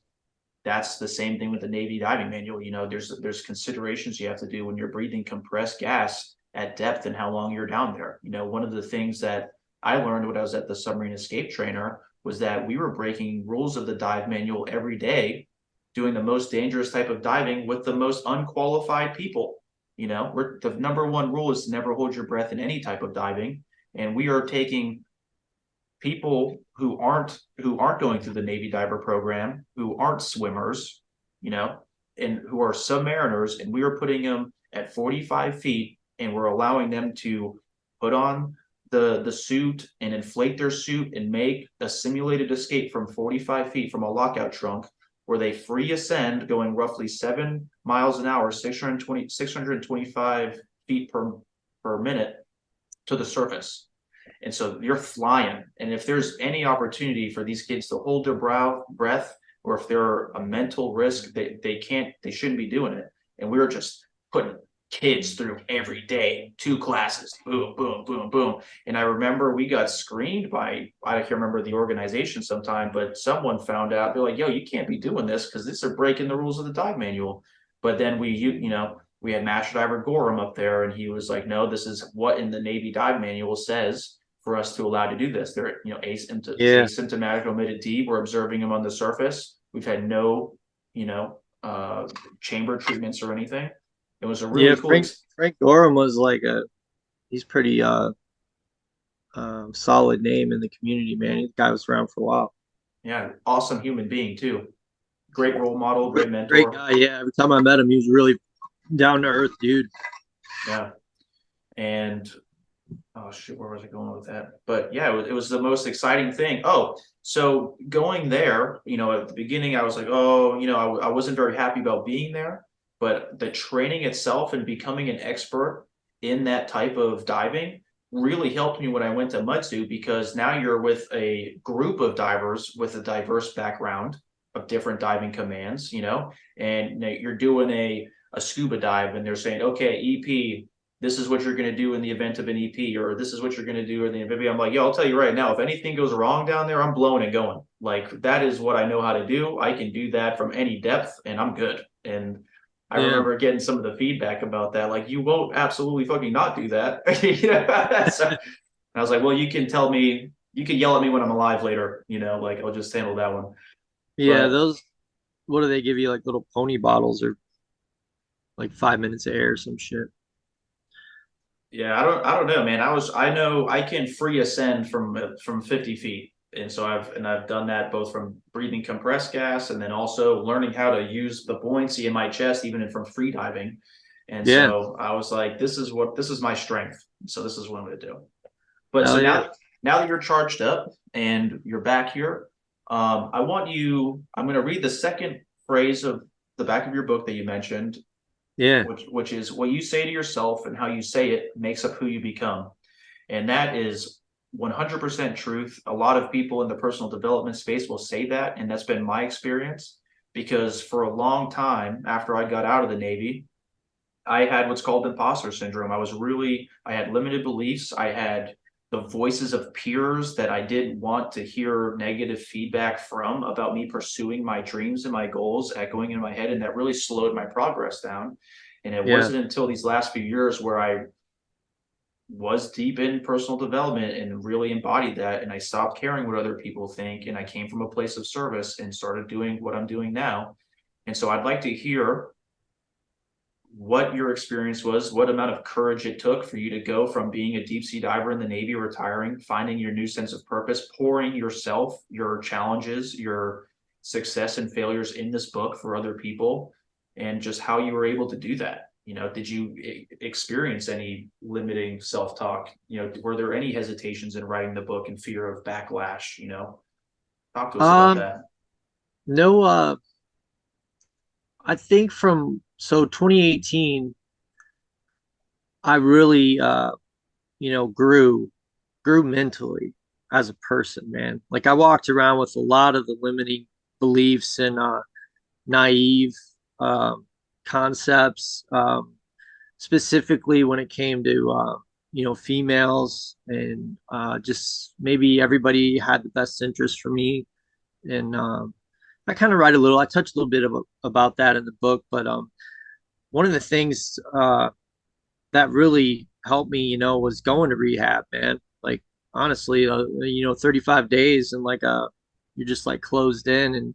that's the same thing with the Navy diving manual. There's considerations you have to do when you're breathing compressed gas at depth and how long you're down there. One of the things that I learned when I was at the submarine escape trainer was that we were breaking rules of the dive manual every day, doing the most dangerous type of diving with the most unqualified people. The number one rule is to never hold your breath in any type of diving, and we are taking people who aren't going through the Navy diver program, who aren't swimmers, you know, and who are submariners, and we are putting them at 45 feet, and we're allowing them to put on the suit and inflate their suit and make a simulated escape from 45 feet from a lockout trunk where they free ascend going roughly 7 miles an hour, 625 feet per minute to the surface. And so you're flying. And if there's any opportunity for these kids to hold their breath, or if they're a mental risk, they shouldn't be doing it. And we were just putting kids through every day, 2 classes, boom, boom, boom, boom. And I remember we got screened by, I can't remember the organization sometime, but someone found out, they're like, yo, you can't be doing this because this are breaking the rules of the dive manual. But then we had Master Diver Gorham up there, and he was like, no, this is what in the Navy dive manual says for us to allow to do this. They're Yeah. asymptomatic omitted D. We're observing them on the surface. We've had no, chamber treatments or anything. It was a Yeah. really cool. Frank Gorham was like he's pretty solid name in the community, man. The guy was around for a while. Yeah, awesome human being too. Great role model, great Great mentor. guy. Yeah. Every time I met him, he was really down to earth, dude. Yeah, and oh shoot, where was I going with that? But yeah, it was the most exciting thing. Oh, so going there, at the beginning, I was like, oh, I wasn't very happy about being there, but the training itself and becoming an expert in that type of diving really helped me when I went to Mutsu, because now you're with a group of divers with a diverse background of different diving commands, and you're doing a scuba dive, and they're saying, okay, EP, this is what you're going to do in the event of an EP, or this is what you're going to do in the amphibian. I'm like, yo, I'll tell you right now, if anything goes wrong down there, I'm blowing and going. Like, that is what I know how to do. I can do that from any depth, and I'm good. And I Yeah. remember getting some of the feedback about that. Like, you won't absolutely fucking not do that. So I was like, well, you can tell me, you can yell at me when I'm alive later, like I'll just handle that one. Yeah. But Those. What do they give you? Like little pony bottles or? like 5 minutes of air or some shit. Yeah, I don't know, man. I know I can free ascend from 50 feet. And so I've done that both from breathing compressed gas and then also learning how to use the buoyancy in my chest, even from free diving. And Yeah. so I was like, this is my strength. So this is what I'm gonna do. But so Hell yeah. now that you're charged up and you're back here, I'm gonna read the second phrase of the back of your book that you mentioned, Yeah. which is what you say to yourself and how you say it makes up who you become. And that is 100% truth. A lot of people in the personal development space will say that. And that's been my experience because for a long time after I got out of the Navy, I had what's called imposter syndrome. I had limited beliefs. I had the voices of peers that I didn't want to hear negative feedback from about me pursuing my dreams and my goals echoing in my head. And that really slowed my progress down. And it Yeah. wasn't until these last few years where I was deep in personal development and really embodied that. And I stopped caring what other people think. And I came from a place of service and started doing what I'm doing now. And so I'd like to hear what your experience was, what amount of courage it took for you to go from being a deep sea diver in the Navy, retiring, finding your new sense of purpose, pouring yourself, your challenges, your success and failures in this book for other people, and just how you were able to do that. You know, did you experience any limiting self-talk? You know, were there any hesitations in writing the book and fear of backlash? You know, talk to us about Um, that. no, I think from so 2018, I really grew mentally as a person, man. Like I walked around with a lot of the limiting beliefs and naive um, concepts, specifically when it came to females and just maybe everybody had the best interest for me. And I kind of write a little. I touch a little bit about that in the book, but one of the things that really helped me, was going to rehab, man. Like honestly, 35 days and like you're just like closed in and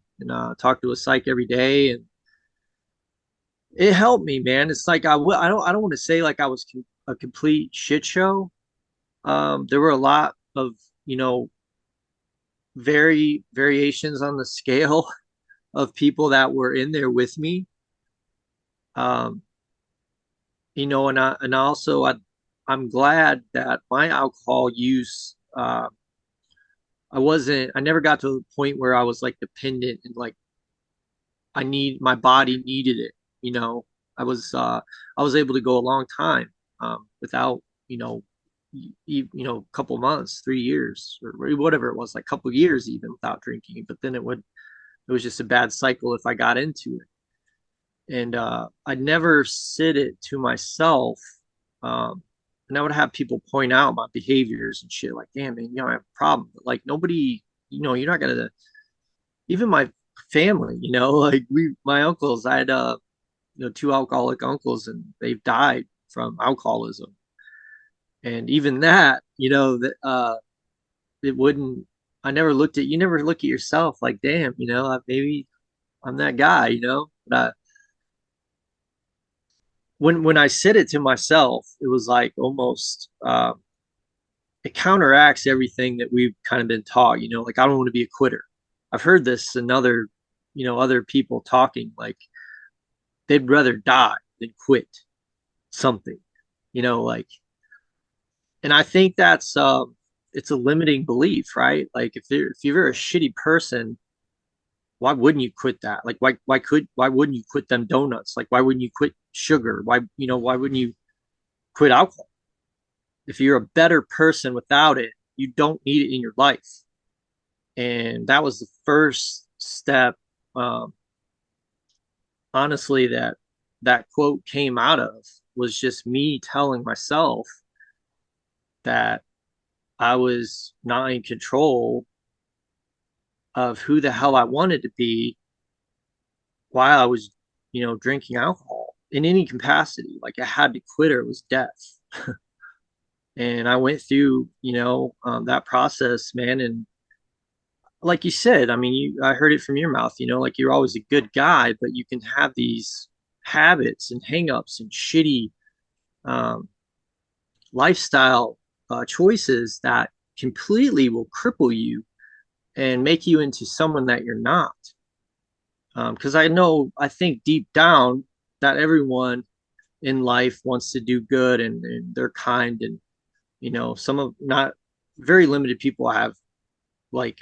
talk to a psych every day, and it helped me, man. It's like I don't want to say like I was a complete shit show. There were a lot of you know variations on the scale of people that were in there with me. Um, and also I'm glad that my alcohol use I never got to the point where I was like dependent and like my body needed it. You know, I was uh I was able to go a long time without, a couple months, 3 years or whatever it was, like a couple years even without drinking. But then it was just a bad cycle if I got into it. And I'd never sit it to myself. And I would have people point out my behaviors and shit like, damn, man, I have a problem. But like nobody, you're not gonna, even my family, like my uncles, I had, two alcoholic uncles and they've died from alcoholism. And even that, that, it wouldn't, you never look at yourself like, damn, maybe I'm that guy, but when I said it to myself, it was like almost it counteracts everything that we've kind of been taught. Like I don't want to be a quitter. I've heard this in other people talking like they'd rather die than quit something. Like, and I think that's it's a limiting belief, right? Like if you're a shitty person, why wouldn't you quit that? Like why wouldn't you quit them donuts? Like why wouldn't you quit sugar? Why wouldn't you quit alcohol? If you're a better person without it, you don't need it in your life. And that was the first step, um, honestly, that quote came out of, was just me telling myself that I was not in control of who the hell I wanted to be while I was, drinking alcohol in any capacity. Like I had to quit or it was death. And I went through, that process, man. And like you said, I mean, I heard it from your mouth, like you're always a good guy, but you can have these. habits and hangups and shitty um, lifestyle choices that completely will cripple you and make you into someone that you're not. Because I think deep down that everyone in life wants to do good, and they're kind, and some of not very limited people have like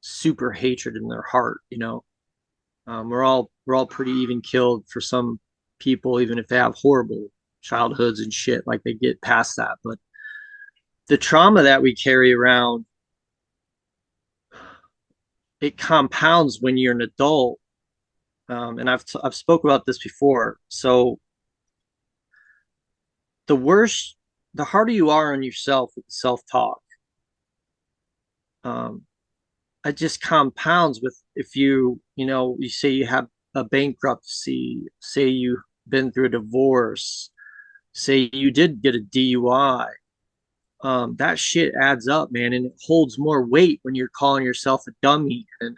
super hatred in their heart. We're all pretty even killed for some people, even if they have horrible childhoods and shit. Like they get past that, but the trauma that we carry around, it compounds when you're an adult. And I've spoke about this before. So the worse, the harder you are on yourself with self talk, um, it just compounds with if you say you have a bankruptcy, say you've been through a divorce, say you did get a DUI. That shit adds up, man, and it holds more weight when you're calling yourself a dummy and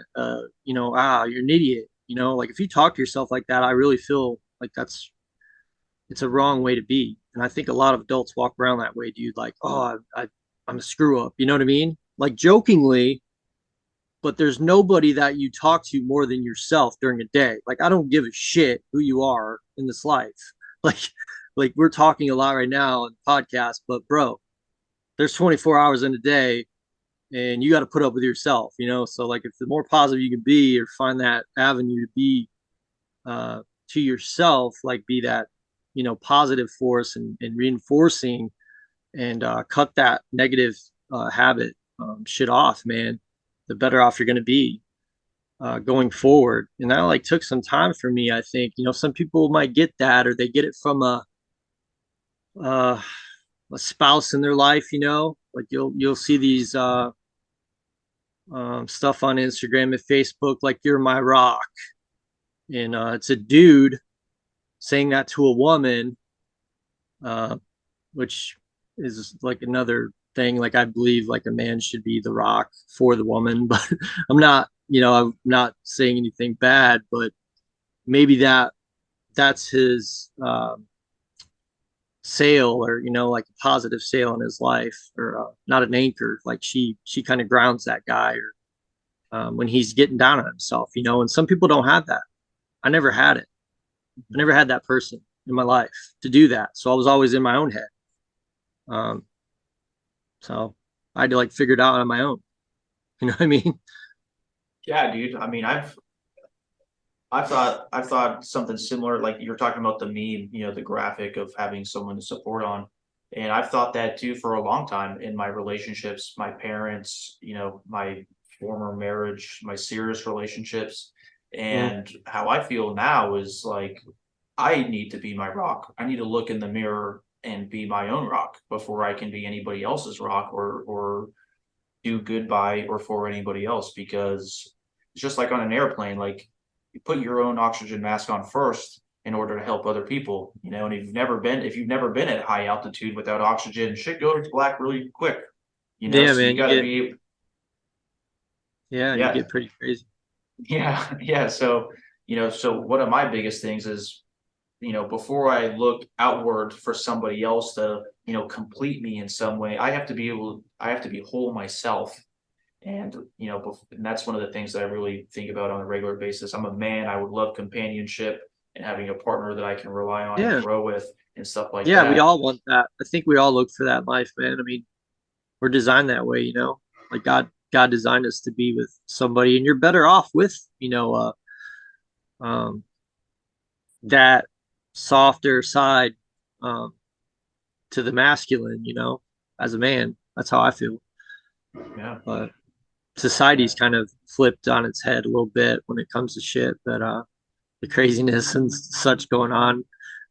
you're an idiot. Like if you talk to yourself like that, I really feel like it's a wrong way to be. And I think a lot of adults walk around that way, dude. Like, oh, I'm a screw up. You know what I mean? Like jokingly, but there's nobody that you talk to more than yourself during a day. Like, I don't give a shit who you are in this life. Like, like we're talking a lot right now on the podcast, but bro, there's 24 hours in a day, and you got to put up with yourself. So like, if the more positive you can be, or find that avenue to be uh, to yourself, like be that positive force and reinforcing, and cut that negative habit shit off, man, the better off you're going to be going forward. And that like took some time for me. I think some people might get that, or they get it from uh, a spouse in their life. Like you'll see these stuff on Instagram and Facebook, like "You're my rock," and it's a dude saying that to a woman, uh, which is like another thing. Like I believe like a man should be the rock for the woman, but I'm not saying anything bad, but maybe that's his sail, or like a positive sail in his life, or not an anchor. Like she kind of grounds that guy, or when he's getting down on himself. And some people don't have that. I never had it. I never had that person in my life to do that, so I was always in my own head. um, so I had to like figure it out on my own. You know what I mean? Yeah, dude. I mean, I've thought something similar, like you're talking about the meme, the graphic of having someone to support on. And I've thought that too for a long time in my relationships, my parents, my former marriage, my serious relationships. Mm. And how I feel now is like I need to be my rock. I need to look in the mirror and be my own rock before I can be anybody else's rock, or do good by or for anybody else, because it's just like on an airplane. Like you put your own oxygen mask on first in order to help other people, and if you've never been at high altitude without oxygen, shit goes black really quick, Yeah, so you man, got to be. you Yeah. get pretty crazy. Yeah, so so one of my biggest things is, before I look outward for somebody else to, complete me in some way, I have to be whole myself. And, and that's one of the things that I really think about on a regular basis. I'm a man. I would love companionship and having a partner that I can rely on and Yeah, grow with and stuff like yeah, we that. all want that. I think we all look for that in life, man. I mean, we're designed that way. Like God designed us to be with somebody, and you're better off with um that softer side um to the masculine. As a man, that's how I feel. Yeah. But society's kind of flipped on its head a little bit when it comes to shit. But the craziness and such going on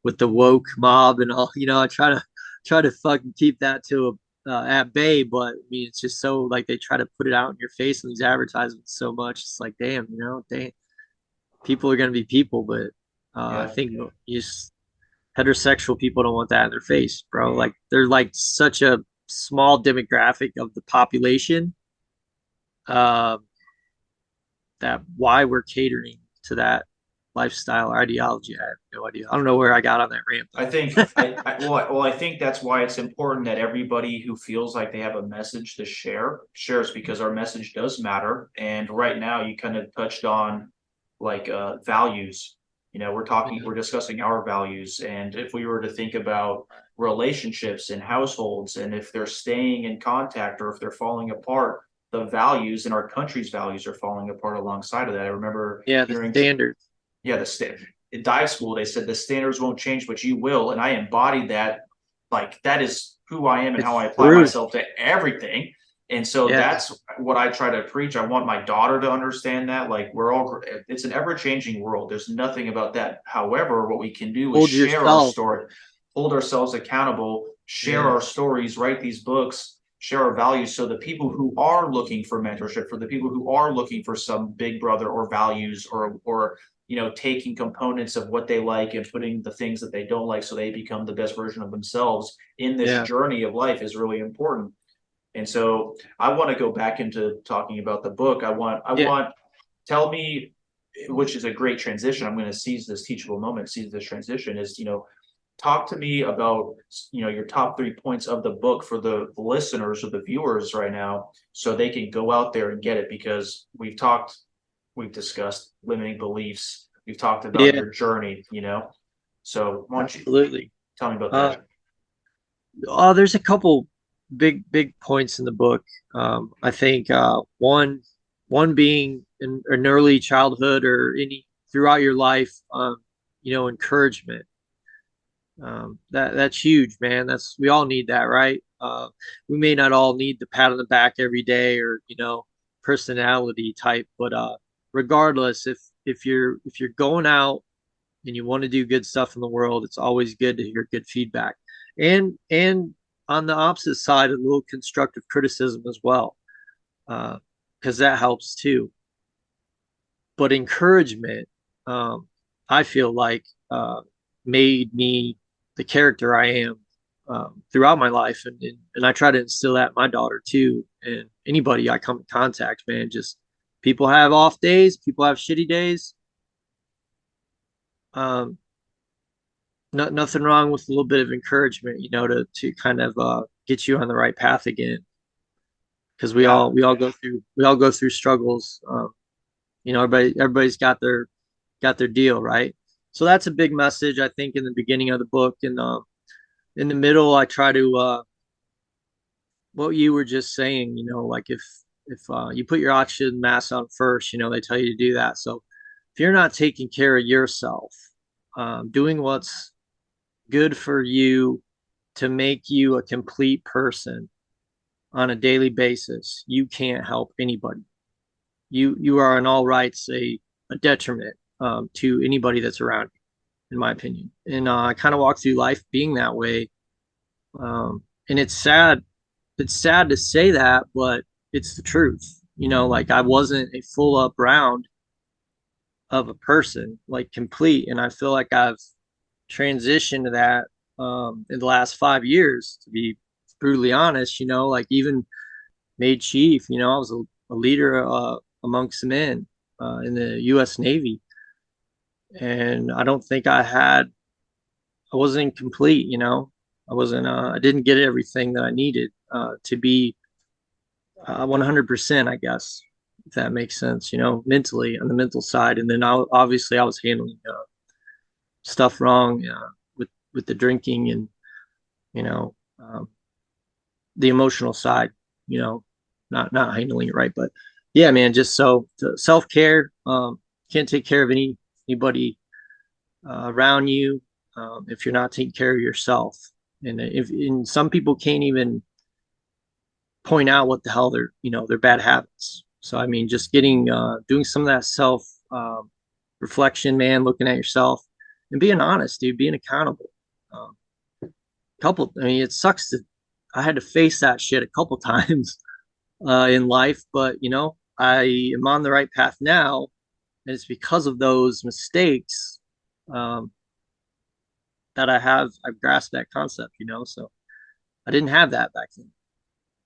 with the woke mob and all. I try to fucking keep that to at bay, but I mean, it's just so like they try to put it out in your face in these advertisements so much. It's like, damn, damn, people are gonna be people, but I Yeah. think you just heterosexual people don't want that in their face, bro. Like they're like such a small demographic of the population, um, that why we're catering to that lifestyle or ideology. I have no idea. I don't know where I got on that rant I though. think I think that's why it's important that everybody who feels like they have a message to share shares, because our message does matter. And right now you kind of touched on like values. You know, Yeah, we're discussing our values. And if we were to think about relationships and households, and if they're staying in contact or if they're falling apart, the values and our country's values are falling apart alongside of that. I remember yeah, the hearing standards. yeah, in dive school, they said the standards won't change, but you will. And I embodied that. Like that is who I am and how It's I apply true. myself to everything. And so Yeah, that's what I try to preach. I want my daughter to understand that. Like it's an ever changing world. There's nothing about that. However, what we can do is hold share our yourself. story, hold ourselves accountable, share Yeah, our stories, write these books, share our values. So the people who are looking for mentorship, for the people who are looking for some big brother or values or taking components of what they like and putting the things that they don't like so they become the best version of themselves in this yeah, journey of life is really important. And so I want to go back into talking about the book. I yeah. want, tell me, which is a great transition. I'm going to seize this teachable moment, seize this transition is, talk to me about, your top 3 points of the book for the listeners or the viewers right now, so they can go out there and get it, because we've discussed limiting beliefs. We've talked about Yeah, your journey. So why don't you absolutely. tell me about Uh, that? there's a couple big points in the book. I think one being in an early childhood or any throughout your life, encouragement. That's huge, man. That's we all need that, right? We may not all need the pat on the back every day or personality type, but regardless, if you're going out and you want to do good stuff in the world, it's always good to hear good feedback. And on the opposite side, a little constructive criticism as well, because that helps too. But encouragement, I feel like, made me the character I am throughout my life, and I try to instill that in my daughter too, and anybody I come in contact, man. Just people have off days, people have shitty days. Um, nothing wrong with a little bit of encouragement, to kind of get you on the right path again. Because we Yeah, all we all go through struggles. Everybody's got their deal, right? So that's a big message, I think, in the beginning of the book, and in the middle, I try to what you were just saying. Like if you put your oxygen mask on first, they tell you to do that. So if you're not taking care of yourself, doing what's good for you to make you a complete person on a daily basis, you can't help anybody. You are in all rights a detriment to anybody that's around you, in my opinion. And I kind of walk through life being that way. And it's sad. It's sad to say that, but it's the truth. Like I wasn't a full up round of a person, like complete. And I feel like I've transitioned to that in the last 5 years, to be brutally honest. Like even made chief. I was a leader amongst men in the U.S. Navy, and I don't think I wasn't complete. I wasn't. I didn't get everything that I needed to be 100%. I guess, if that makes sense. Mentally on the mental side, and then obviously I was handling stuff wrong with the drinking and you know um, the emotional side. You know, not handling it right, but yeah, man. Just so self care. Can't take care of anybody around you if you're not taking care of yourself. And some people can't even point out what the hell their bad habits. So I mean, just getting doing some of that self reflection, man, looking at yourself and being honest, dude, being accountable. Um, I mean, it sucks that I had to face that shit a couple times in life, but I am on the right path now, and it's because of those mistakes um, that I've grasped that concept. So I didn't have that back then,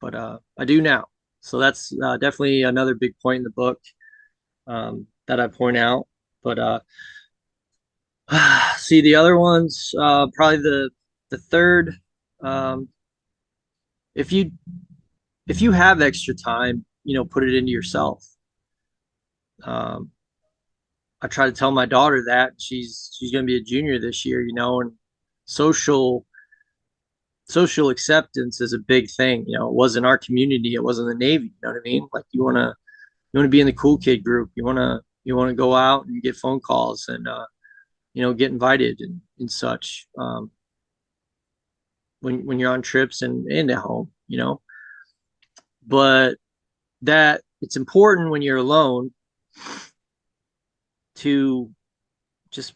but I do now. So that's definitely another big point in the book that I point out. But See the other ones, probably the third. Um, if you if you have extra time, put it into yourself. Um, I try to tell my daughter that she's going to be a junior this year, and social social acceptance is a big thing. It wasn't our community, it wasn't the Navy. You know what I mean? Like you want to be in the cool kid group. You want to go out and get phone calls and get invited and such. When you're on trips and at home, but that it's important when you're alone to just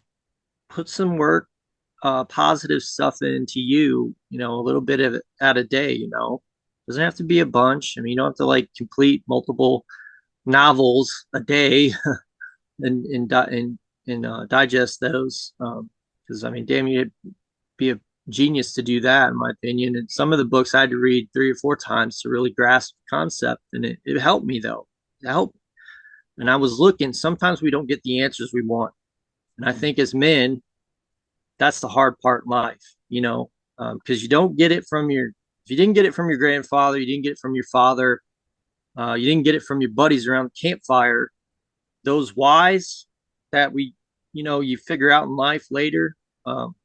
put some work, positive stuff into a little bit of it at a day. Doesn't have to be a bunch. I mean, you don't have to like complete multiple novels a day and digest those. Because I mean, damn, you'd be a genius to do that, in my opinion. And some of the books I had to read 3 or 4 times to really grasp the concept, and it helped me though. It helped. And I was looking. Sometimes we don't get the answers we want, and I think as men, that's the hard part in life. Because you don't get it from your. If you didn't get it from your grandfather, you didn't get it from your father. You didn't get it from your buddies around the campfire. Those whys that you figure out in life later,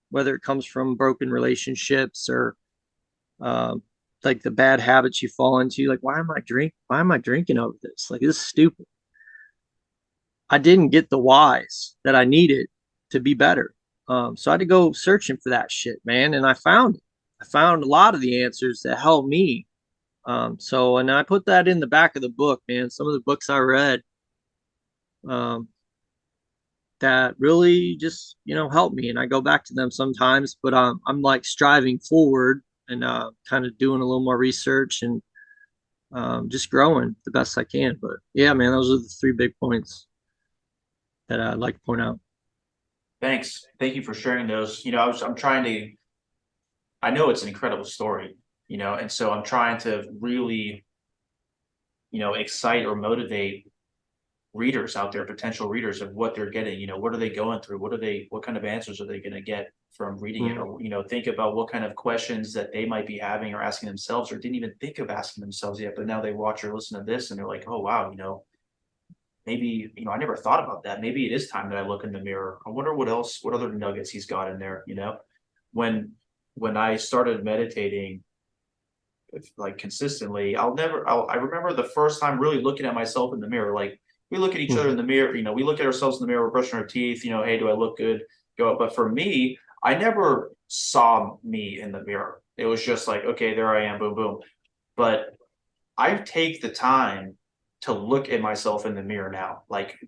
whether it comes from broken relationships or um, like the bad habits you fall into, like why am I drinking over this, like this is stupid. I didn't get the whys that I needed to be better. So I had to go searching for that shit, man, and I found a lot of the answers that helped me. And I put that in the back of the book, man. Some of the books I read, um, that really just help me, and I go back to them sometimes, but I'm like striving forward and kind of doing a little more research and just growing the best I can. But yeah, man, those are the three big points that I'd like to point out. Thanks. Thank you for sharing those. I'm trying to, I know it's an incredible story, and so I'm trying to really, excite or motivate readers out there, potential readers of what they're getting. What are they going through? What kind of answers are they going to get from reading it? Mm. Or, think about what kind of questions that they might be having or asking themselves or didn't even think of asking themselves yet, but now they watch or listen to this and they're like, oh, wow, maybe, I never thought about that. Maybe it is time that I look in the mirror. I wonder what other nuggets he's got in there. When when I started meditating like consistently, I remember the first time really looking at myself in the mirror. Like we look at each other in Mhm. the mirror, we look at ourselves in the mirror, we're brushing our teeth, hey, do I look good? Go. But for me, I never saw me in the mirror. It was just like, okay, there I am, boom, boom. But I take the time to look at myself in the mirror now. Like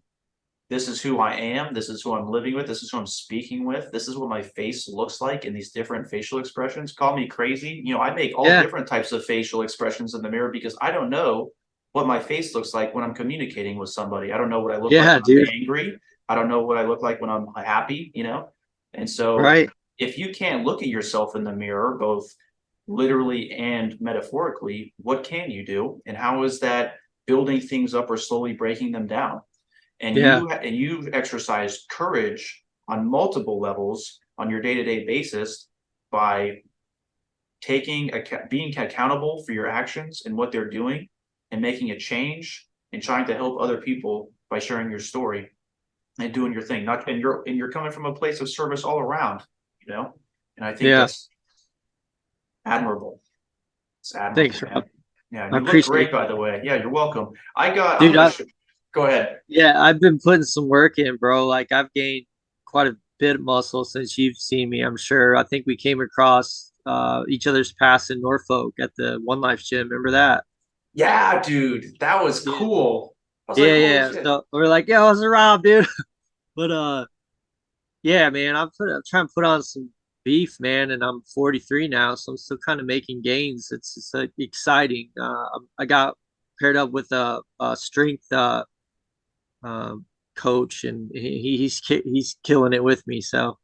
this is who I am. This is who I'm living with. This is who I'm speaking with. This is what my face looks like in these different facial expressions. Call me crazy. I make all Yeah, different types of facial expressions in the mirror because I don't know what my face looks like when I'm communicating with somebody. I don't know what I look like yeah, when I'm dude. angry. I don't know what I look like when I'm happy. And so Right. if you can't look at yourself in the mirror, both literally and metaphorically, what can you do? And how is that building things up or slowly breaking them down? and Yeah, you and you exercise courage on multiple levels on your day-to-day basis by being accountable for your actions and what they're doing and making a change and trying to help other people by sharing your story and doing your thing, not and you're coming from a place of service all around, you know and I think yeah. that's admirable. It's admirable, Thanks, man. Rob. Yeah, and I you look appreciate great, by the way. Yeah, you're welcome. I'm dude. gonna go ahead. Yeah, I've been putting some work in, bro. Like I've gained quite a bit of muscle since you've seen me, I'm sure. I think we came across each other's paths in Norfolk at the One Life gym. Remember that? Yeah, dude, that was Yeah. cool. I was like, Yeah, holy yeah. shit. So we're like, yeah, what's a Rob, dude? But yeah, man, I'm trying to put on some beef, man, and I'm 43 now, so I'm still kind of making gains. It's exciting. I got paired up with a strength um, coach, and he's killing it with me. So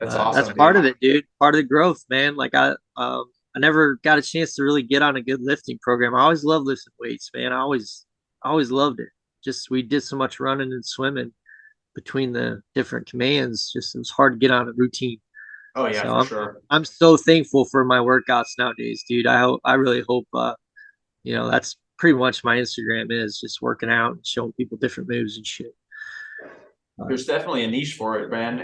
That's that's awesome, part dude. of it, dude. Part of the growth, man. Like I never got a chance to really get on a good lifting program. I always loved lifting weights, man. I always loved it. Just we did so much running and swimming, between the different commands. Just it was hard to get on a routine. Oh yeah, So for sure. I'm so thankful for my workouts nowadays, dude. I really hope that's pretty much my Instagram is just working out and showing people different moves and shit. There's definitely a niche for it, man.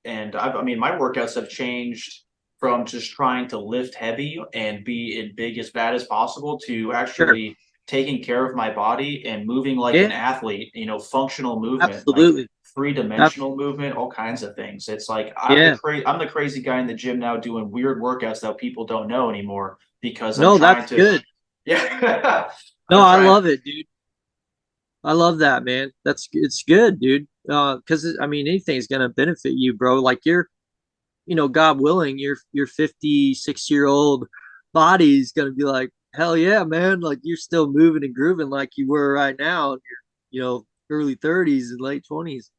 I mean, my workouts have changed from just trying to lift heavy and be as big as bad as possible to Sure. actually taking care of my body and moving like an Yeah, athlete, functional movement, like absolutely. three-dimensional movement, all kinds of things. It's like Yeah. I'm the crazy guy in the gym now doing weird workouts that people don't know anymore because I'm No, trying that's to, good. yeah, No, I'm I trying. love it, dude. I love that, man. It's good, dude. Because I mean, anything's gonna benefit you, bro. Like God willing, your 56-year old body's gonna be like, hell yeah, man. Like you're still moving and grooving like you were right now in your, early 30s and late 20s.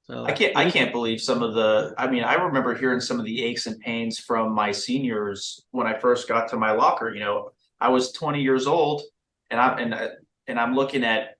So I anything, can't believe some of the, I mean, I remember hearing some of the aches and pains from my seniors when I first got to my locker. I was 20 years old and I'm looking at,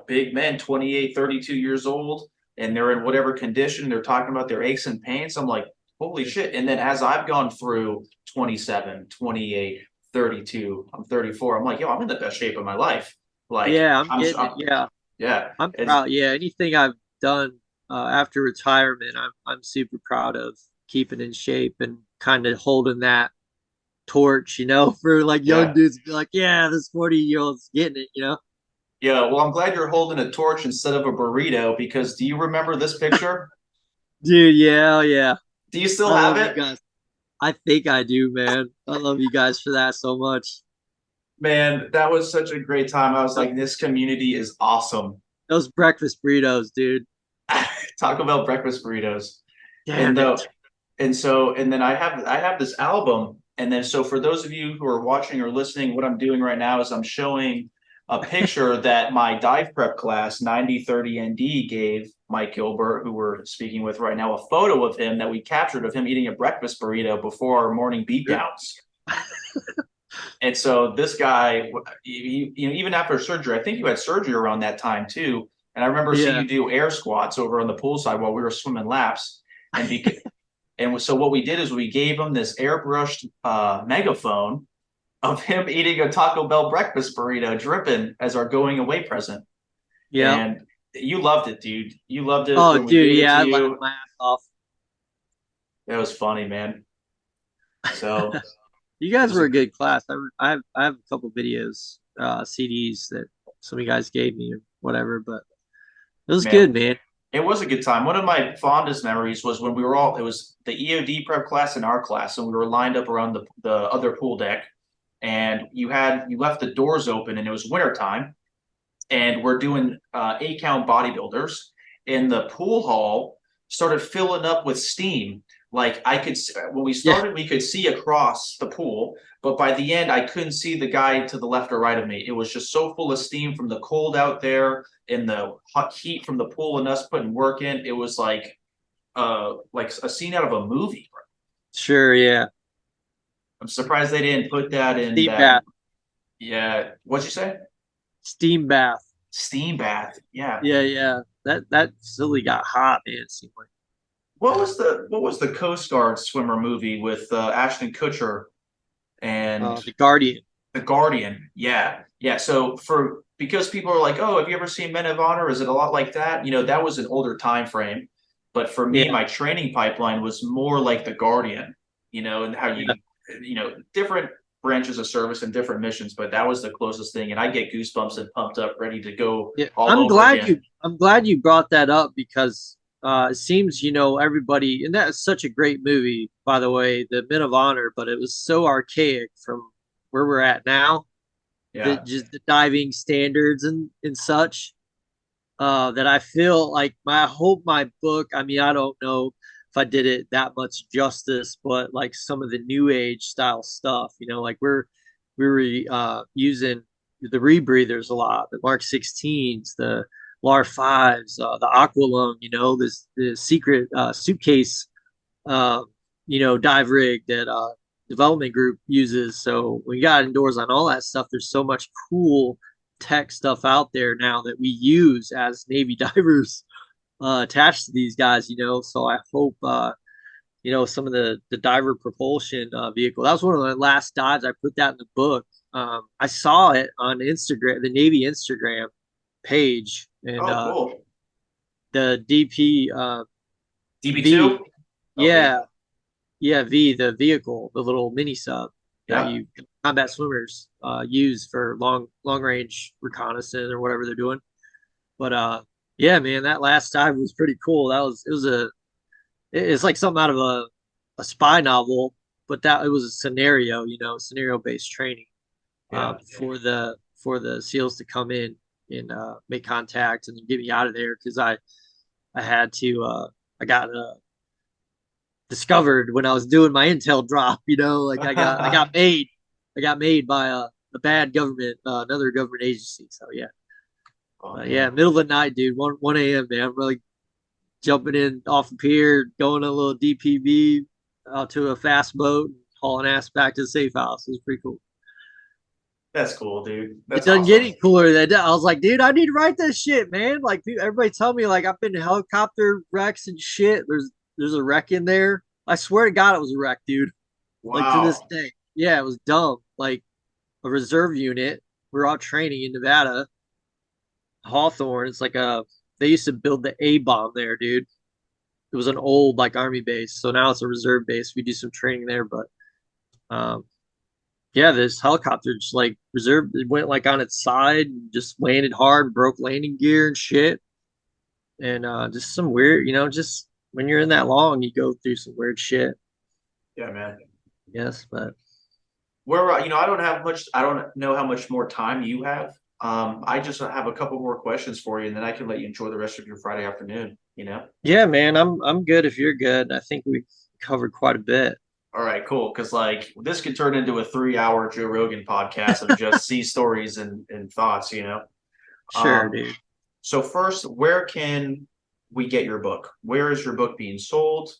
big men, 28, 32 years old, and they're in whatever condition, they're talking about their aches and pains. I'm like, holy shit. And then as I've gone through 27, 28, 32, I'm 34, I'm like, yo, I'm in the best shape of my life. Like yeah, I'm getting it. Yeah, yeah, I'm it's proud. Yeah, anything I've done after retirement, I'm super proud of keeping in shape and kind of holding that torch, for like young yeah. dudes to be like, yeah, this 40-year-old's getting it. Yeah, well, I'm glad you're holding a torch instead of a burrito because do you remember this picture? Dude, yeah, oh, yeah. Do you still I have love you it? guys. I think I do, man. I love you guys for that so much. Man, that was such a great time. I was like, this community is awesome. Those breakfast burritos, dude. Taco Bell breakfast burritos. And Damn though it. and then I have this album. And then so for those of you who are watching or listening, what I'm doing right now is I'm showing a picture that my dive prep class 9030 ND gave Mike Gilbert, who we're speaking with right now, a photo of him that we captured of him eating a breakfast burrito before our morning Sure. beatdowns. And so this guy, even after surgery, I think you had surgery around that time too. And I remember seeing Yeah. you do air squats over on the poolside while we were swimming laps. And because so what we did is we gave him this airbrushed megaphone of him eating a Taco Bell breakfast burrito, dripping as our going away present. Yeah. And you loved it, dude. You loved it Oh, when we dude, gave it yeah, to I laughed you. my ass off. It was funny, man. So You it guys was were a a good class. I have a couple videos, CDs that some of you guys gave me or whatever, but it was man. good, man. It was a good time. One of my fondest memories was when it was the EOD prep class and our class, and we were lined up around the other pool deck. And you left the doors open, and it was wintertime. And we're doing 8 count bodybuilders. And the pool hall started filling up with steam. Like when we Yeah, started, we could see across the pool, but by the end, I couldn't see the guy to the left or right of me. It was just so full of steam from the cold out there and the hot heat from the pool and us putting work in. It was like a scene out of a movie. sure, yeah. I'm surprised they didn't put that in Steam that. bath. Yeah, what'd you say? Steam bath. Steam bath. Yeah. Yeah, yeah. That silly got hot, man. It seemed like What was the Coast Guard swimmer movie with Ashton Kutcher and The Guardian. The Guardian? Yeah, yeah. So for because people are like, oh, have you ever seen Men of Honor? Is it a lot like that? That was an older time frame. But for me, Yeah, my training pipeline was more like The Guardian. And how yeah. different branches of service and different missions. But that was the closest thing, and I get goosebumps and pumped up, ready to go Yeah, all I'm over glad you again. I'm glad you brought that up because it seems everybody, and that is such a great movie, by the way, the Men of Honor, but it was so archaic from where we're at now, Yeah. that just the diving standards and such, that I feel like I hope my book, I mean, I don't know if I did it that much justice, but like some of the new age style stuff, like we were using the rebreathers a lot, the Mark 16s, the LAR 5s, the Aqualung, this the secret suitcase, uh, dive rig that development group uses. So we got indoors on all that stuff. There's so much cool tech stuff out there now that we use as Navy divers. attached to these guys, So I hope some of the diver propulsion vehicle. That was one of the last dives. I put that in the book. I saw it on Instagram, the Navy Instagram page, and Oh, cool. the DP DB2? V, Oh, V. yeah, yeah, V, the vehicle, the little mini sub that Yeah. you combat swimmers use for long range reconnaissance or whatever they're doing. But yeah, man, that last dive was pretty cool. It's like something out of a spy novel, but that it was a scenario, scenario based training Yeah. for the SEALs to come in and make contact and get me out of there because I had to I got discovered when I was doing my intel drop. Like I got made by a bad government, another government agency. So yeah, Oh, yeah, man. middle of the night, dude, one a.m. Man, I'm really jumping in off the pier, going a little DPV out to a fast boat, and hauling ass back to the safe house. It was pretty cool. That's cool, dude. It That's doesn't get awesome. any cooler than that. I was like, dude, I need to write this shit, man. Like, dude, everybody tell me like I've been to helicopter wrecks and shit. There's a wreck in there. I swear to God, it was a wreck, dude. Like to this Wow. day, yeah, it was dumb. Like a reserve unit. We're all training in Nevada, Hawthorne. It's like they used to build the A bomb there, dude. It was an old like army base, so now it's a reserve base. We do some training there, but um, yeah, this helicopter just like reserve it went like on its side and just landed hard, broke landing gear and shit, and just some weird, just when you're in that long, you go through some weird shit. Yeah, man. Yes, but I don't have much, I don't know how much more time you have. I just have a couple more questions for you, and then I can let you enjoy the rest of your Friday afternoon. yeah, man, I'm good if you're good. I think we covered quite a bit. All right, cool. Because like this could turn into a 3 hour Joe Rogan podcast of just sea stories and thoughts. Sure, Um, dude. so first, where can we get your book? Where is your book being sold?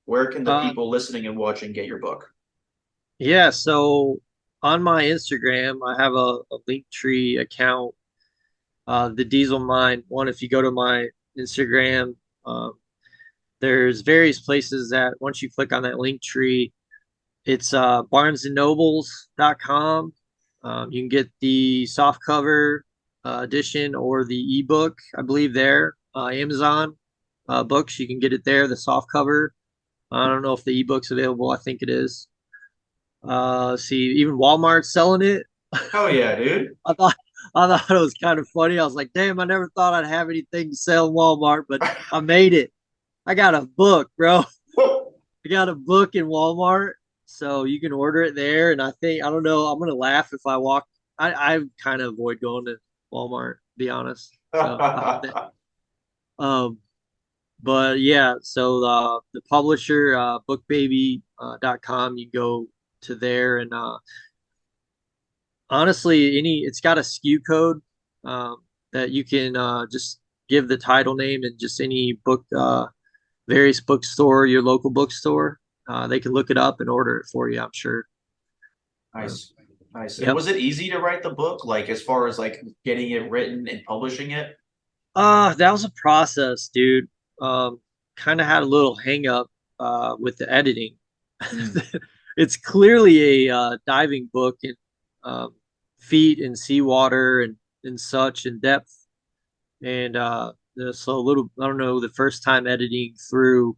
Where can the Uh, people listening and watching get your book? yeah, so on my Instagram, I have a Linktree account, the Diesel Mine one. If you go to my Instagram, um, there's various places that once you click on that link tree, it's barnesandnobles.com. You can get the soft cover edition or the ebook, I believe there. Amazon books, you can get it there, the soft cover. I don't know if the ebook's available. I think it is. See, even Walmart's selling it. Oh yeah, dude. I thought I thought it was kind of funny. I was like, damn, I never thought I'd have anything to sell in Walmart, but I made it. I got a book, bro. I got a book in Walmart, so you can order it there. And I don't know, I'm gonna laugh if I walk. I kind of avoid going to Walmart, to be honest. So um, but yeah, so the publisher, bookbaby.com, you go to there and honestly, it's got a SKU code um, that you can just give the title name and just any book, various bookstore, your local bookstore. They can look it up and order it for you, I'm sure. Uh, Nice. Nice. And yep. was it easy to write the book? Like as far as like getting it written and publishing it? That was a process, dude. Kind of had a little hang up with the editing. Mm. It's clearly a diving book in um, feet and seawater and such in depth. And so a little, I don't know, the first time editing through,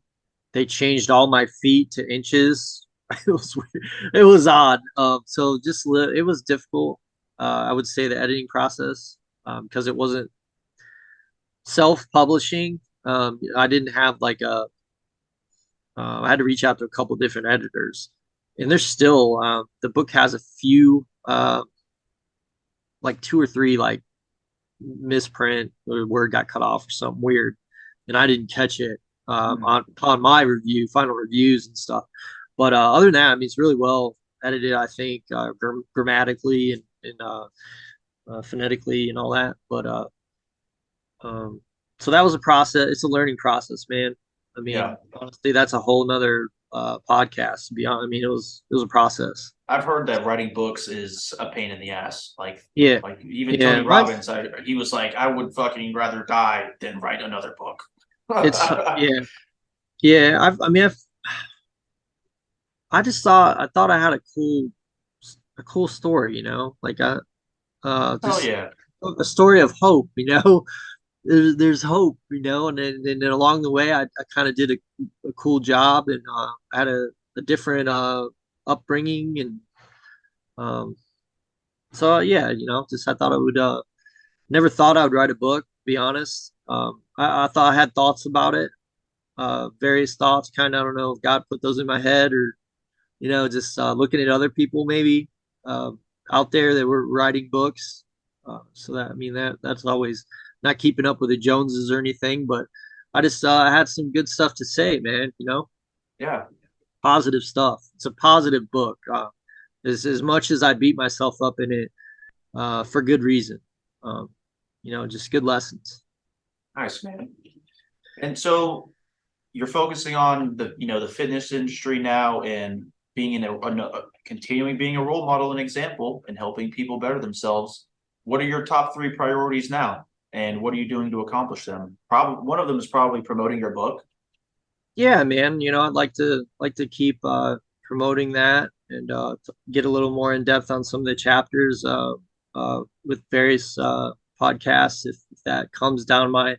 they changed all my feet to inches. It was weird. It was odd. So it was difficult. I would say the editing process because it wasn't self-publishing. I didn't have like I had to reach out to a couple different editors, and there's still the book has a few like two or three like misprint or word got cut off or something weird, and I didn't catch it Mm. upon my final reviews and stuff. But other than that, I mean, it's really well edited. I think grammatically and phonetically and all that. But um, so that was a process. It's a learning process, man. I Yeah. mean, honestly, that's a whole nother podcast. To be honest, I mean, it was a process. I've heard that writing books is a pain in the ass. Like Yeah, like even Tony yeah. My Robbins, he was like, I would fucking rather die than write another book. It's yeah, yeah. I mean, I just thought I had a cool story, you know, like Hell just yeah. a story of hope, you know. There's hope, you know, and then along the way, I kind of did a cool job, and I had a different upbringing, and um, so yeah, you know, just I thought I would never thought I would write a book, to be honest. I thought I had thoughts about it, various thoughts, kind of. I don't know if God put those in my head or you know, just looking at other people maybe uh, out there that were writing books. So that I mean that's always not keeping up with the Joneses or anything, but I just had some good stuff to say, man. You know, Yeah. positive stuff. It's a positive book. As much as I beat myself up in it for good reason. Um, you know, just good lessons. Nice, man. And so you're focusing on the fitness industry now and being continuing being a role model and example and helping people better themselves. What are your top three priorities now? And what are you doing to accomplish them? Probably one of them is probably promoting your book. Yeah, man. You know, I'd like to keep promoting that and get a little more in depth on some of the chapters with various podcasts if that comes down my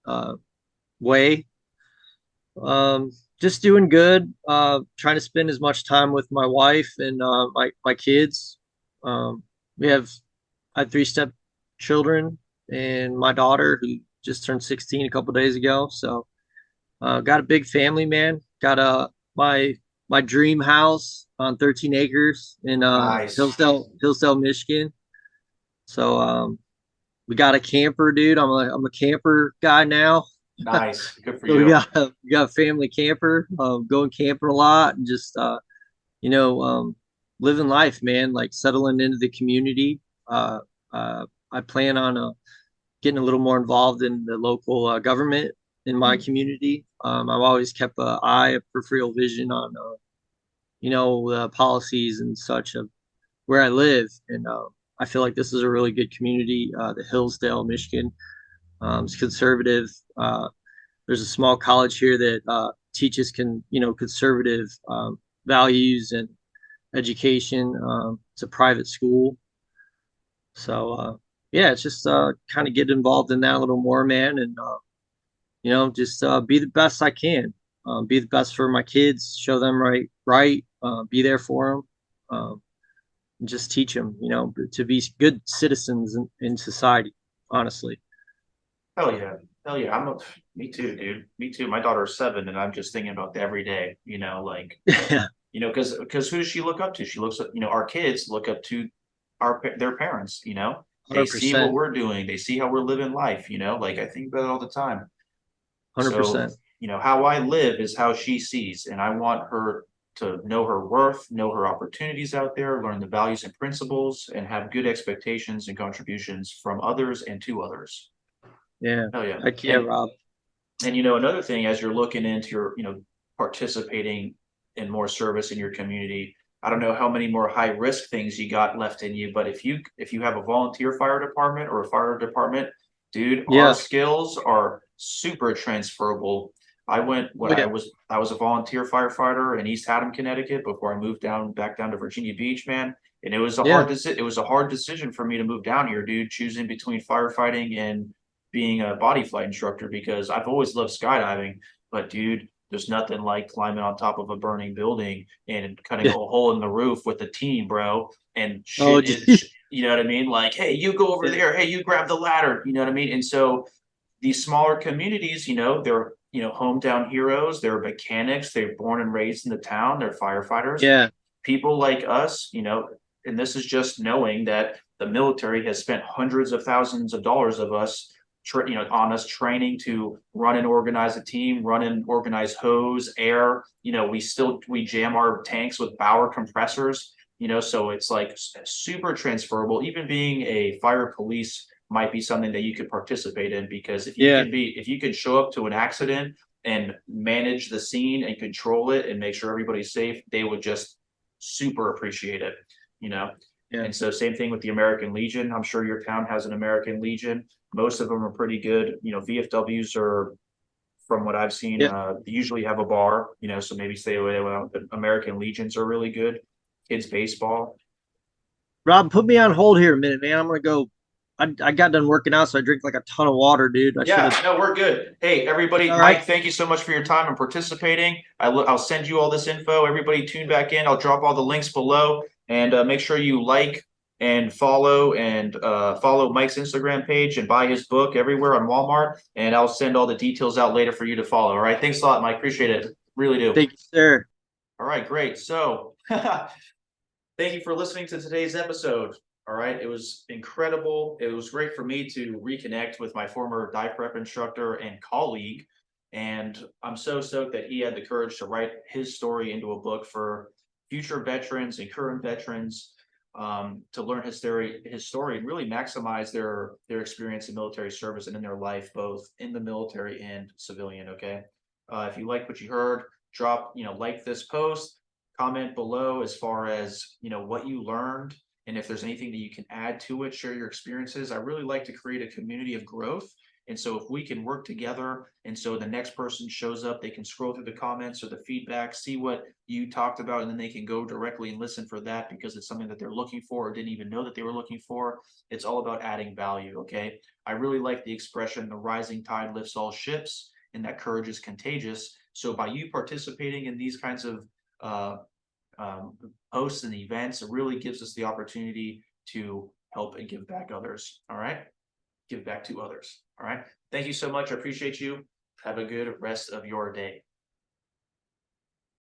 uh, way. Just doing good. Trying to spend as much time with my wife and my kids. We have I have three step children and my daughter who just turned 16 a couple days ago. So got a big family, man. Got my my dream house on 13 acres in Nice. Hillsdale, Michigan. So we got a camper, dude. I'm a camper guy now. Nice. Good for So you. we got a family camper, going camping a lot and just you know living life, man. Like settling into the community. Uh, I plan on getting a little more involved in the local government in my community. I've always kept an eye, a peripheral vision on, you know, policies and such of where I live. And I feel like this is a really good community, the Hillsdale, Michigan. It's conservative. There's a small college here that teaches you know, conservative values and education. It's a private school. So, yeah, it's just kind of get involved in that a little more, man. And you know, just be the best I can. Be the best for my kids. Show them right. Be there for them. And just teach them, you know, to be good citizens in society. Honestly. Hell yeah. Hell yeah. Me too, dude. Me too. My daughter's 7 and I'm just thinking about the every day, like, Yeah, because who does she look up to? She looks up, our kids look up to their parents, they see what 100%, we're doing, they see how we're living life, like I think about it all the time. So, 100%. how I live is how she sees, and I want her to know her worth, know her opportunities out there, learn the values and principles, and have good expectations and contributions from others and to others. Yeah, Oh yeah. heck yeah, And Rob. another thing, as you're looking into your, participating in more service in your community, I don't know how many more high risk things you got left in you, but if you have a volunteer fire department or a fire department, dude, our Yeah, skills are super transferable. I went oh when I yeah, was I was a volunteer firefighter in East Haddam, Connecticut before I moved back down to Virginia Beach, man. And yeah. it was a hard decision for me to move down here, dude, choosing between firefighting and being a body flight instructor because I've always loved skydiving, but dude, there's nothing like climbing on top of a burning building and cutting a Yeah. hole in the roof with the team, bro. And Oh, shit gee. is, you know what I mean? Like, hey, you go over Yeah, there. Hey, you grab the ladder. You know what I mean? And so these smaller communities, they're, hometown heroes. They're mechanics. They're born and raised in the town. They're firefighters. yeah, People like us, and this is just knowing that the military has spent hundreds of thousands of dollars of us on us training to run and organize a team, run and organize hose, air. We jam our tanks with Bauer compressors. So it's like super transferable. Even being a fire police might be something that you could participate in because yeah, if you can show up to an accident and manage the scene and control it and make sure everybody's safe, they would just super appreciate it, you know. yeah. And so same thing with the American Legion. I'm sure your town has an American Legion. Most of them are pretty good. VFWs are from what I've seen. Yeah. They usually have a bar, so maybe stay away. Well, the American Legions are really good. Kids baseball. Rob, put me on hold here a minute, man. I'm gonna go. I got done working out, so I drink like a ton of water, dude. I should Yeah, have. no, we're good. Hey, everybody, All right. Mike, thank you so much for your time and participating. I'll send you all this info. Everybody tune back in. I'll drop all the links below, and make sure you like and follow Mike's Instagram page and buy his book everywhere on Walmart. And I'll send all the details out later for you to follow. All right. Thanks a lot, Mike. Appreciate it. Really do. Thank you, sir. All right, great. So thank you for listening to today's episode. All right, it was incredible. It was great for me to reconnect with my former dive prep instructor and colleague. And I'm so stoked that he had the courage to write his story into a book for future veterans and current veterans, to learn his story and really maximize their experience in military service and in their life, both in the military and civilian. Okay. If you like what you heard, like this post, comment below as far as what you learned, and if there's anything that you can add to it, share your experiences. I really like to create a community of growth, and so if we can work together, and so the next person shows up, they can scroll through the comments or the feedback, see what you talked about, and then they can go directly and listen for that because it's something that they're looking for or didn't even know that they were looking for. It's all about adding value. Okay, I really like the expression, the rising tide lifts all ships, and that courage is contagious. So by you participating in these kinds of uh, posts and events, it really gives us the opportunity to help and give back others. All right. Give back to others. All right. Thank you so much. I appreciate you. Have a good rest of your day.